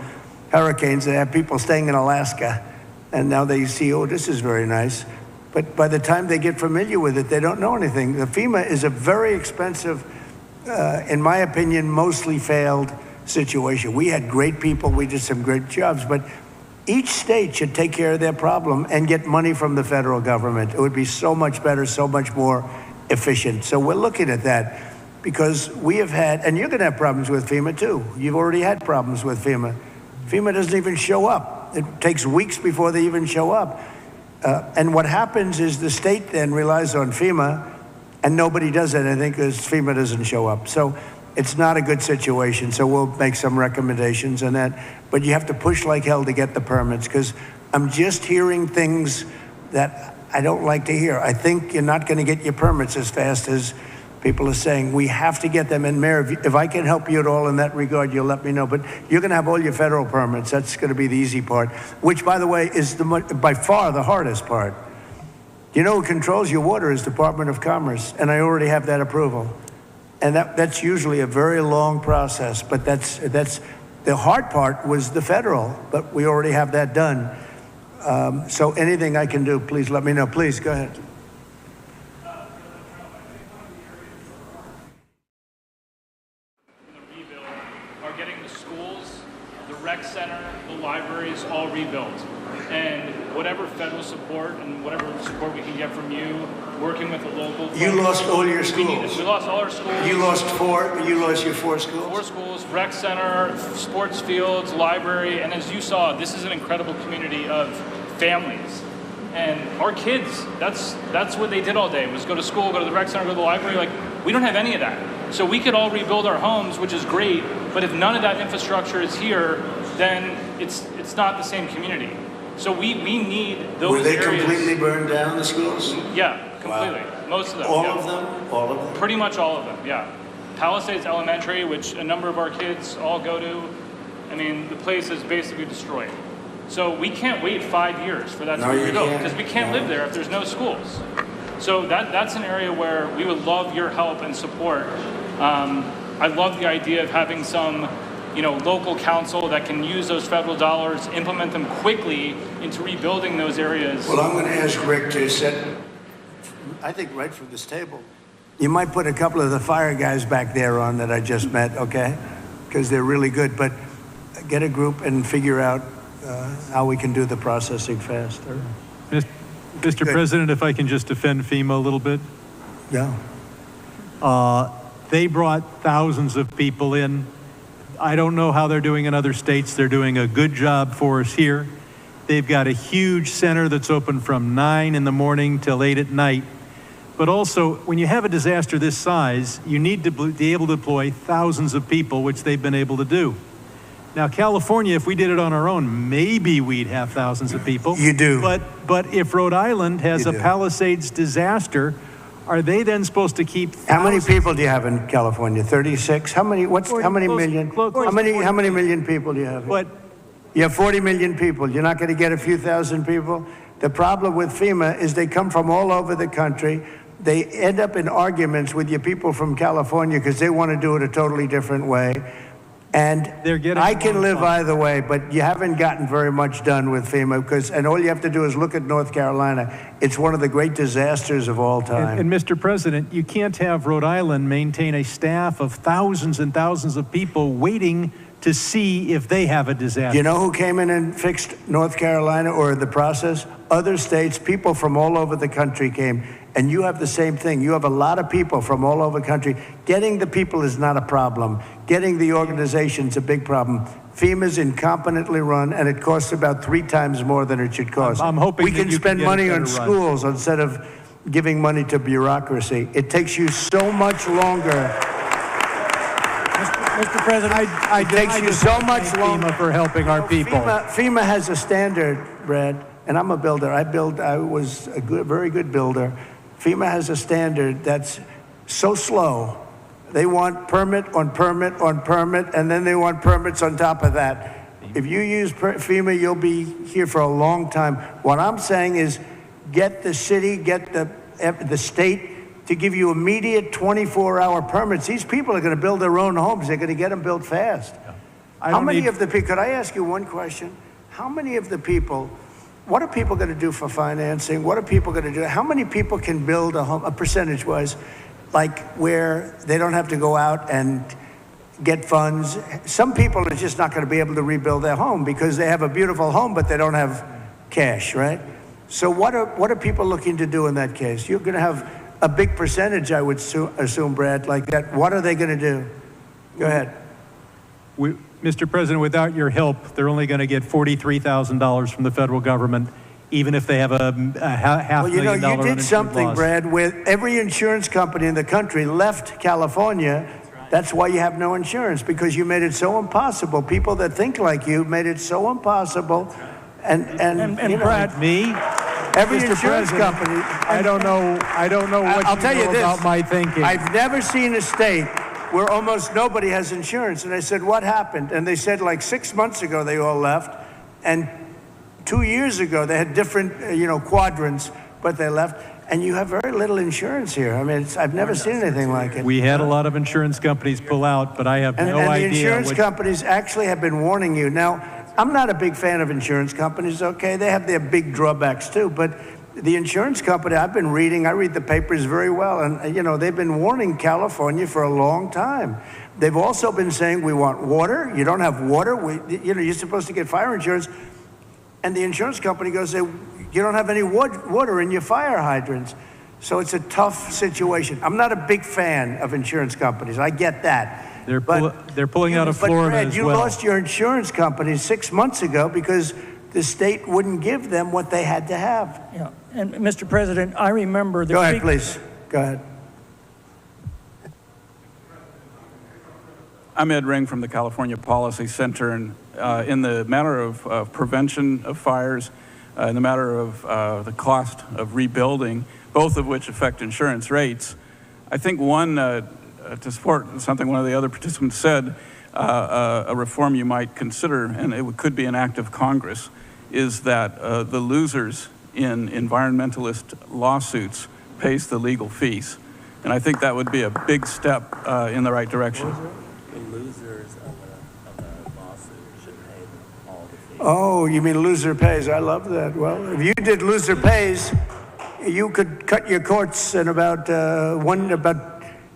hurricanes. They have people staying in Alaska, and now they see, oh, this is very nice. But by the time they get familiar with it, they don't know anything. The FEMA is a very expensive, in my opinion, mostly failed situation. We had great people. We did some great jobs, but each state should take care of their problem and get money from the federal government. It would be so much better, so much more efficient. So we're looking at that. Because we have had, and you're going to have problems with FEMA too. You've already had problems with FEMA. FEMA doesn't even show up. It takes weeks before they even show up. And what happens is the state then relies on FEMA, and nobody does anything because FEMA doesn't show up. So it's not a good situation. So we'll make some recommendations on that. But you have to push like hell to get the permits, because I'm just hearing things that I don't like to hear. I think you're not going to get your permits as fast as people are saying. We have to get them in. Mayor, if I can help you at all in that regard, you'll let me know. But you're going to have all your federal permits. That's going to be the easy part, which, by the way, is by far the hardest part. You know who controls your water is Department of Commerce, and I already have that approval. And that's usually a very long process, but that's the hard part was the federal, but we already have that done. So anything I can do, please let me know. Please, go ahead. Rec center, the libraries, all rebuilt. And whatever federal support and whatever support we can get from you, working with the local. You lost all your schools. We lost all our schools. You lost your 4 schools? 4 schools, rec center, sports fields, library, and as you saw, this is an incredible community of families. And our kids, that's what they did all day, was go to school, go to the rec center, go to the library. Like, we don't have any of that. So we could all rebuild our homes, which is great, but if none of that infrastructure is here, then it's not the same community. So we need those Were they areas. completely burned down, the schools? Yeah, completely. Wow. Most of them. All yeah. of them? All of them? Pretty much all of them, yeah. Palisades Elementary, which a number of our kids all go to, I mean, the place is basically destroyed. So we can't wait 5 years for that to be rebuilt, because we can't live there if there's no schools. So that's an area where we would love your help and support. I love the idea of having some, local council that can use those federal dollars, implement them quickly into rebuilding those areas. Well, I'm going to ask Rick to set, I think right from this table, you might put a couple of the fire guys back there on that I just met, okay? Because they're really good, but get a group and figure out how we can do the processing faster. Mr. President, if I can just defend FEMA a little bit. Yeah. They brought thousands of people in. I don't know how they're doing in other states. They're doing a good job for us here. They've got a huge center that's open from 9 in the morning till 8 at night. But also, when you have a disaster this size, you need to be able to deploy thousands of people, which they've been able to do. Now, California, if we did it on our own, maybe we'd have thousands of people. You do. But if Rhode Island has a Palisades disaster, are they then supposed to keep thousands? How many people do you have in California? 36? How many million? How many million people do you have? But you have 40 million people. You're not going to get a few thousand people? The problem with FEMA is they come from all over the country. They end up in arguments with your people from California because they want to do it a totally different way. And I can live either way, but you haven't gotten very much done with FEMA and all you have to do is look at North Carolina. It's one of the great disasters of all time. And Mr. President, you can't have Rhode Island maintain a staff of thousands and thousands of people waiting to see if they have a disaster. You know who came in and fixed North Carolina or the process? Other states, people from all over the country came. And you have the same thing. You have a lot of people from all over the country. Getting the people is not a problem. Getting the organization's a big problem. FEMA's incompetently run, and it costs about 3 times more than it should cost. I'm hoping we can spend money on schools instead of giving money to bureaucracy. It takes you so much longer. Mr. President, it takes you so much longer FEMA for helping our people. FEMA has a standard, Brad, and I'm a builder. I was a very good builder. FEMA has a standard that's so slow. They want permit on permit on permit, and then they want permits on top of that. If you use FEMA, you'll be here for a long time. What I'm saying is get the city, get the state to give you immediate 24-hour permits. These people are going to build their own homes. They're going to get them built fast. How many of the people, could I ask you one question? How many of the people, what are people going to do for financing? What are people going to do? How many people can build a home, percentage-wise, like where they don't have to go out and get funds? Some people are just not going to be able to rebuild their home because they have a beautiful home, but they don't have cash, right? So what are people looking to do in that case? You're going to have a big percentage, I would assume, Brad, like that. What are they going to do? Go ahead. Mr. President, without your help, they're only going to get $43,000 from the federal government, even if they have a $500,000 you did something, loss. Brad, where every insurance company in the country left California. That's why you have no insurance, because you made it so impossible. People that think like you made it so impossible. And Brad, me? Every Mr. insurance President, company. I don't know what I'll tell you this, about my thinking. I've never seen a state where almost nobody has insurance. And I said, what happened? And they said like 6 months ago, they all left. And 2 years ago, they had different, quadrants, but they left. And you have very little insurance here. I mean, I've never seen anything like it. We had a lot of insurance companies pull out, but I have no idea. And the insurance companies actually have been warning you. Now, I'm not a big fan of insurance companies, okay? They have their big drawbacks too, but the insurance company, I read the papers very well, and they've been warning California for a long time. They've also been saying, we want water. You don't have water. You're supposed to get fire insurance. And the insurance company goes, you don't have any water in your fire hydrants. So it's a tough situation. I'm not a big fan of insurance companies. I get that. They're pulling out of Florida Brad, as you well. lost your insurance company 6 months ago because the state wouldn't give them what they had to have. Yeah, and Mr. President, I remember the... Go ahead, please. Go ahead. I'm Ed Ring from the California Policy Center, and in the matter of prevention of fires, in the matter of the cost of rebuilding, both of which affect insurance rates, I think one, to support something one of the other participants said, a reform you might consider, and it could be an act of Congress, is that the losers in environmentalist lawsuits pays the legal fees. And I think that would be a big step in the right direction. The losers of a lawsuit should pay all the fees. Oh, you mean loser pays. I love that. Well, if you did loser pays, you could cut your courts in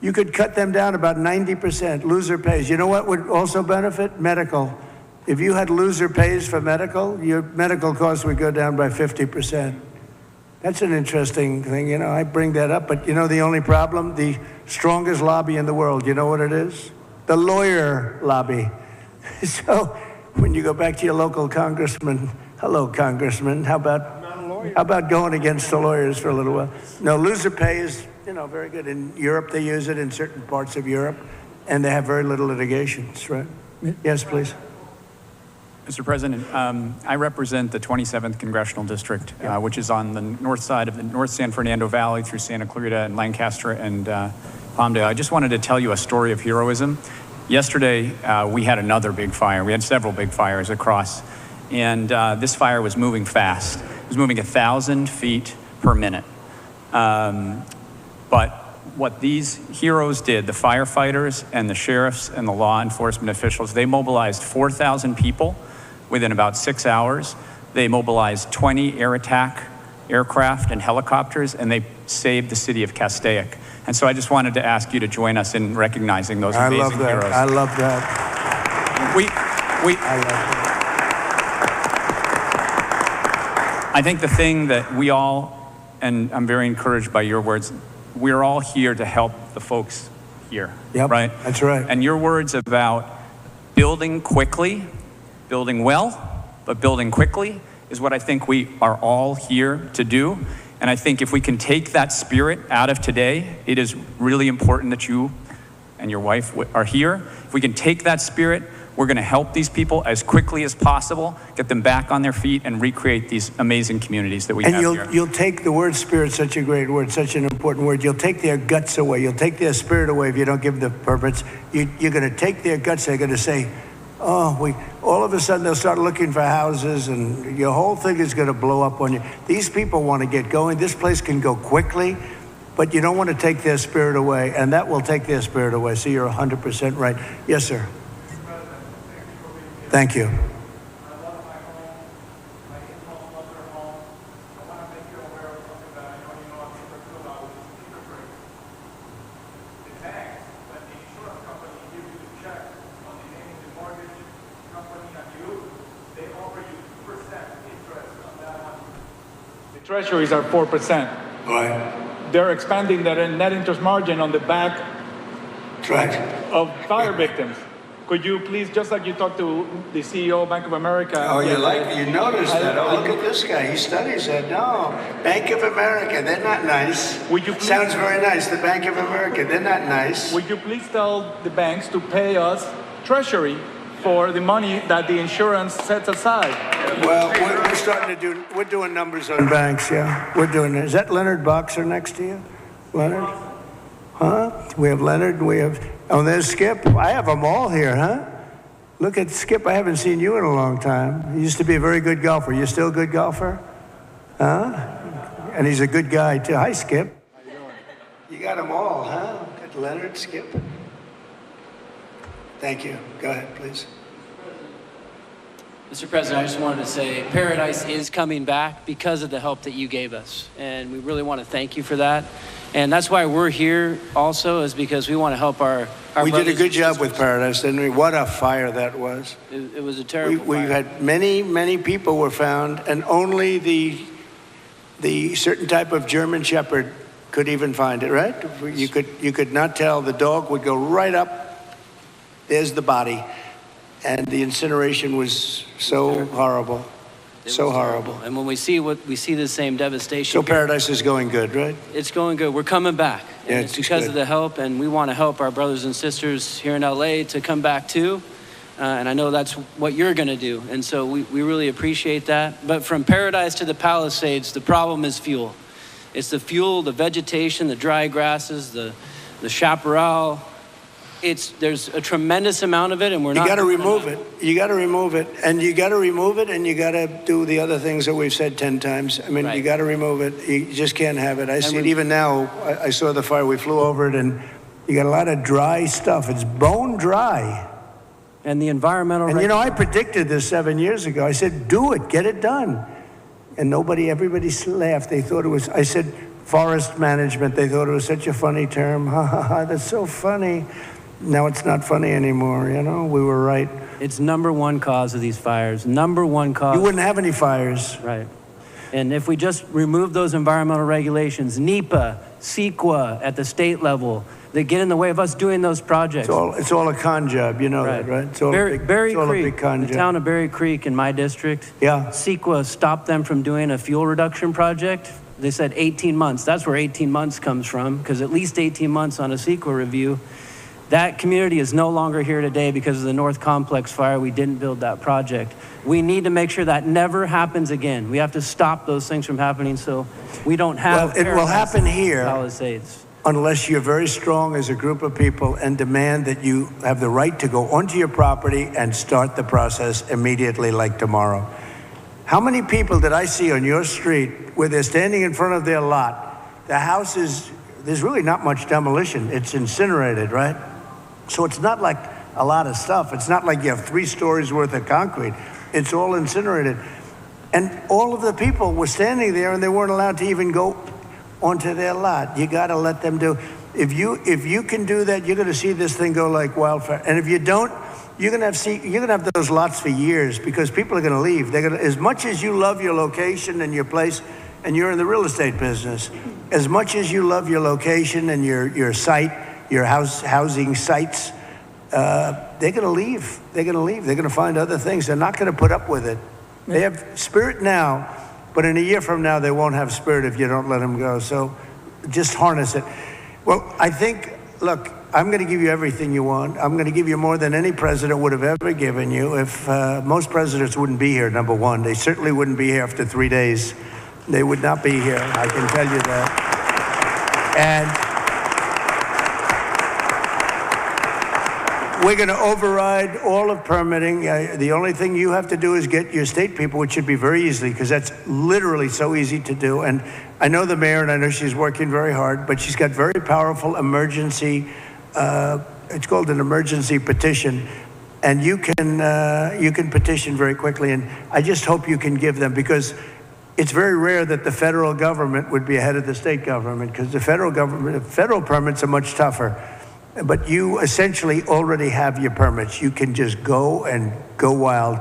you could cut them down about 90%, loser pays. You know what would also benefit? Medical. If you had loser pays for medical, your medical costs would go down by 50%. That's an interesting thing, I bring that up, but the only problem, the strongest lobby in the world, you know what it is? The lawyer lobby. So when you go back to your local congressman, hello, congressman, how about going against the lawyers for a little while? No, loser pay is, very good. In Europe, they use it in certain parts of Europe, and they have very little litigations, right? Yes, please. Mr. President, I represent the 27th Congressional District, which is on the north side of the North San Fernando Valley through Santa Clarita and Lancaster and Palmdale. I just wanted to tell you a story of heroism. Yesterday, we had another big fire. We had several big fires across, and this fire was moving fast. It was moving 1,000 feet per minute. But what these heroes did, the firefighters and the sheriffs and the law enforcement officials, they mobilized 4,000 people within about 6 hours. They mobilized 20 air attack aircraft and helicopters, and they saved the city of Castaic. And so I just wanted to ask you to join us in recognizing those amazing heroes. I love that. I think the thing that we all, and I'm very encouraged by your words, we're all here to help the folks here, right? That's right. And your words about building quickly, building well, but building quickly is what I think we are all here to do. And I think if we can take that spirit out of today, it is really important that you and your wife are here. If we can take that spirit, we're going to help these people as quickly as possible, get them back on their feet, and recreate these amazing communities that we have here. And you'll take the word spirit, such a great word, such an important word. You'll take their guts away. You'll take their spirit away if you don't give them the purpose. You're going to take their guts. They're going to say, all of a sudden they'll start looking for houses, and your whole thing is going to blow up on you. These people want to get going. This place can go quickly, but you don't want to take their spirit away, and that will take their spirit away. So you're 100% right. Yes, sir. Thank you. Treasuries are 4%. Right. They're expanding their net interest margin on the back of fire victims. Could you please, just like you talked to the CEO of Bank of America. Oh, you noticed that. Oh, look at this guy. He studies that. No, Bank of America, they're not nice. Would you please, sounds very nice. The Bank of America, they're not nice. Would you please tell the banks to pay us Treasury for the money that the insurance sets aside? Well, we're doing numbers on banks, yeah. We're doing it. Is that Leonard Boxer next to you? Leonard? Huh? We have Leonard, there's Skip. I have them all here, huh? Look at Skip, I haven't seen you in a long time. You used to be a very good golfer. You still a good golfer? Huh? And he's a good guy, too. Hi, Skip. How you doing? You got them all, huh? Got Leonard, Skip. Thank you. Go ahead, please. Mr. President, I just wanted to say Paradise is coming back because of the help that you gave us. And we really want to thank you for that. And that's why we're here also, is because we want to help our We did a good job with Paradise, didn't we? What a fire that was. It was a terrible We've fire. had many people were found, and only the certain type of German Shepherd could even find it, right? You could not tell. The dog would go right up. There's the body. And the incineration was so horrible. So horrible. And when we see the same devastation. So Paradise is going good, right? It's going good. We're coming back. Yeah, and it's because of the help, and we want to help our brothers and sisters here in LA to come back too. And I know that's what you're going to do. And so we really appreciate that. But from Paradise to the Palisades, the problem is fuel. It's the fuel, the vegetation, the dry grasses, the chaparral. There's a tremendous amount of it, and we're not. You got to remove it. You got to remove it, and you got to remove it, and you got to do the other things that we've said 10 times. I mean, you got to remove it. You just can't have it. I see it even now. I saw the fire. We flew over it, and you got a lot of dry stuff. It's bone dry. And the environmental. And I predicted this 7 years ago. I said, do it, get it done, and everybody laughed. They thought it was. I said, forest management. They thought it was such a funny term. Ha ha ha. That's so funny. Now it's not funny anymore, we were right. It's number one cause of these fires, number one cause. You wouldn't have any fires. Right. And if we just remove those environmental regulations, NEPA, CEQA at the state level, that get in the way of us doing those projects. It's all a con job, you know that, right? It's all Berry a Creek, big con the job. town of Berry Creek in my district, Yeah. CEQA stopped them from doing a fuel reduction project. They said 18 months. That's where 18 months comes from, because at least 18 months on a CEQA review. That community is no longer here today because of the North Complex fire. We didn't build that project. We need to make sure that never happens again. We have to stop those things from happening so we don't have. Well, it will happen here Palisades. unless you're very strong as a group of people and demand that you have the right to go onto your property and start the process immediately, like tomorrow. How many people did I see on your street where they're standing in front of their lot? The house there's really not much demolition. It's incinerated, right? So it's not like a lot of stuff. It's not like you have 3 stories worth of concrete. It's all incinerated. And all of the people were standing there and they weren't allowed to even go onto their lot. You got to let them do. If you can do that, you're going to see this thing go like wildfire. And if you don't, you're going to have those lots for years because people are going to leave. They're going to, as much as you love your location and your place, and you're in the real estate business, as much as you love your location and your site, your housing sites, they're going to leave. They're going to leave. They're going to find other things. They're not going to put up with it. They have spirit now, but in a year from now, they won't have spirit if you don't let them go. So just harness it. Well, I think, look, I'm going to give you everything you want. I'm going to give you more than any president would have ever given you. If most presidents wouldn't be here, number one. They certainly wouldn't be here after 3 days. They would not be here, I can tell you that. And we're going to override all of permitting. The only thing you have to do is get your state people, which should be very easy, because that's literally so easy to do. And I know the mayor, and I know she's working very hard, but she's got very powerful emergency, it's called an emergency petition. And you can petition very quickly. And I just hope you can give them, because it's very rare that the federal government would be ahead of the state government, because the federal permits are much tougher. But you essentially already have your permits. You can just go and go wild.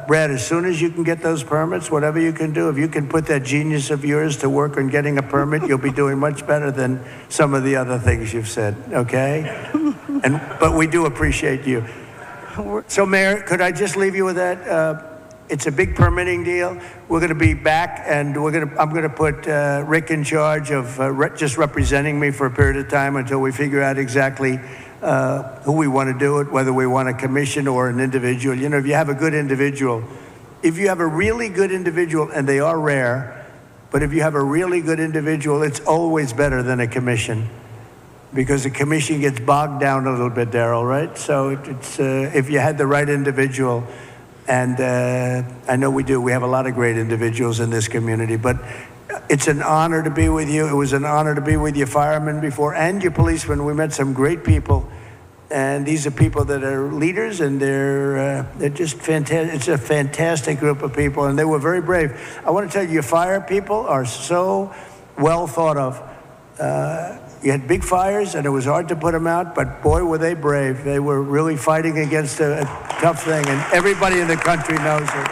Brad, as soon as you can get those permits, whatever you can do, if you can put that genius of yours to work on getting a permit, you'll be doing much better than some of the other things you've said, okay? But we do appreciate you. So, Mayor, could I just leave you with that? It's a big permitting deal. We're going to be back, and I'm going to put Rick in charge of just representing me for a period of time until we figure out exactly who we want to do it, whether we want a commission or an individual. You know, if you have a good individual, if you have a really good individual, and they are rare, but if you have a really good individual, it's always better than a commission, because a commission gets bogged down a little bit, Darrell, right? So it's if you had the right individual. And I know we do. We have a lot of great individuals in this community, but it's an honor to be with you. It was an honor to be with your firemen before and your policemen. We met some great people, and these are people that are leaders, and they're just fantastic. It's a fantastic group of people, and they were very brave. I want to tell you, your fire people are so well thought of. You had big fires, and it was hard to put them out, but boy, were they brave. They were really fighting against a tough thing, and everybody in the country knows it.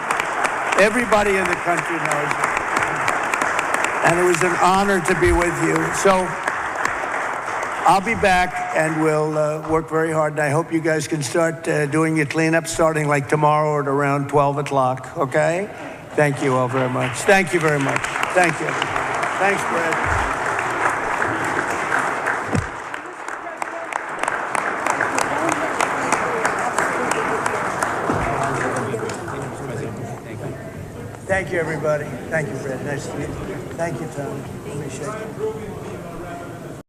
Everybody in the country knows it. And it was an honor to be with you. So I'll be back, and we'll work very hard, and I hope you guys can start doing your cleanup starting like tomorrow at around 12 o'clock, okay? Thank you all very much. Thank you very much. Thank you. Thanks, Brad. Thank you, everybody. Thank you, Fred. Nice to meet you. Thank you, Tom. Let me shake you.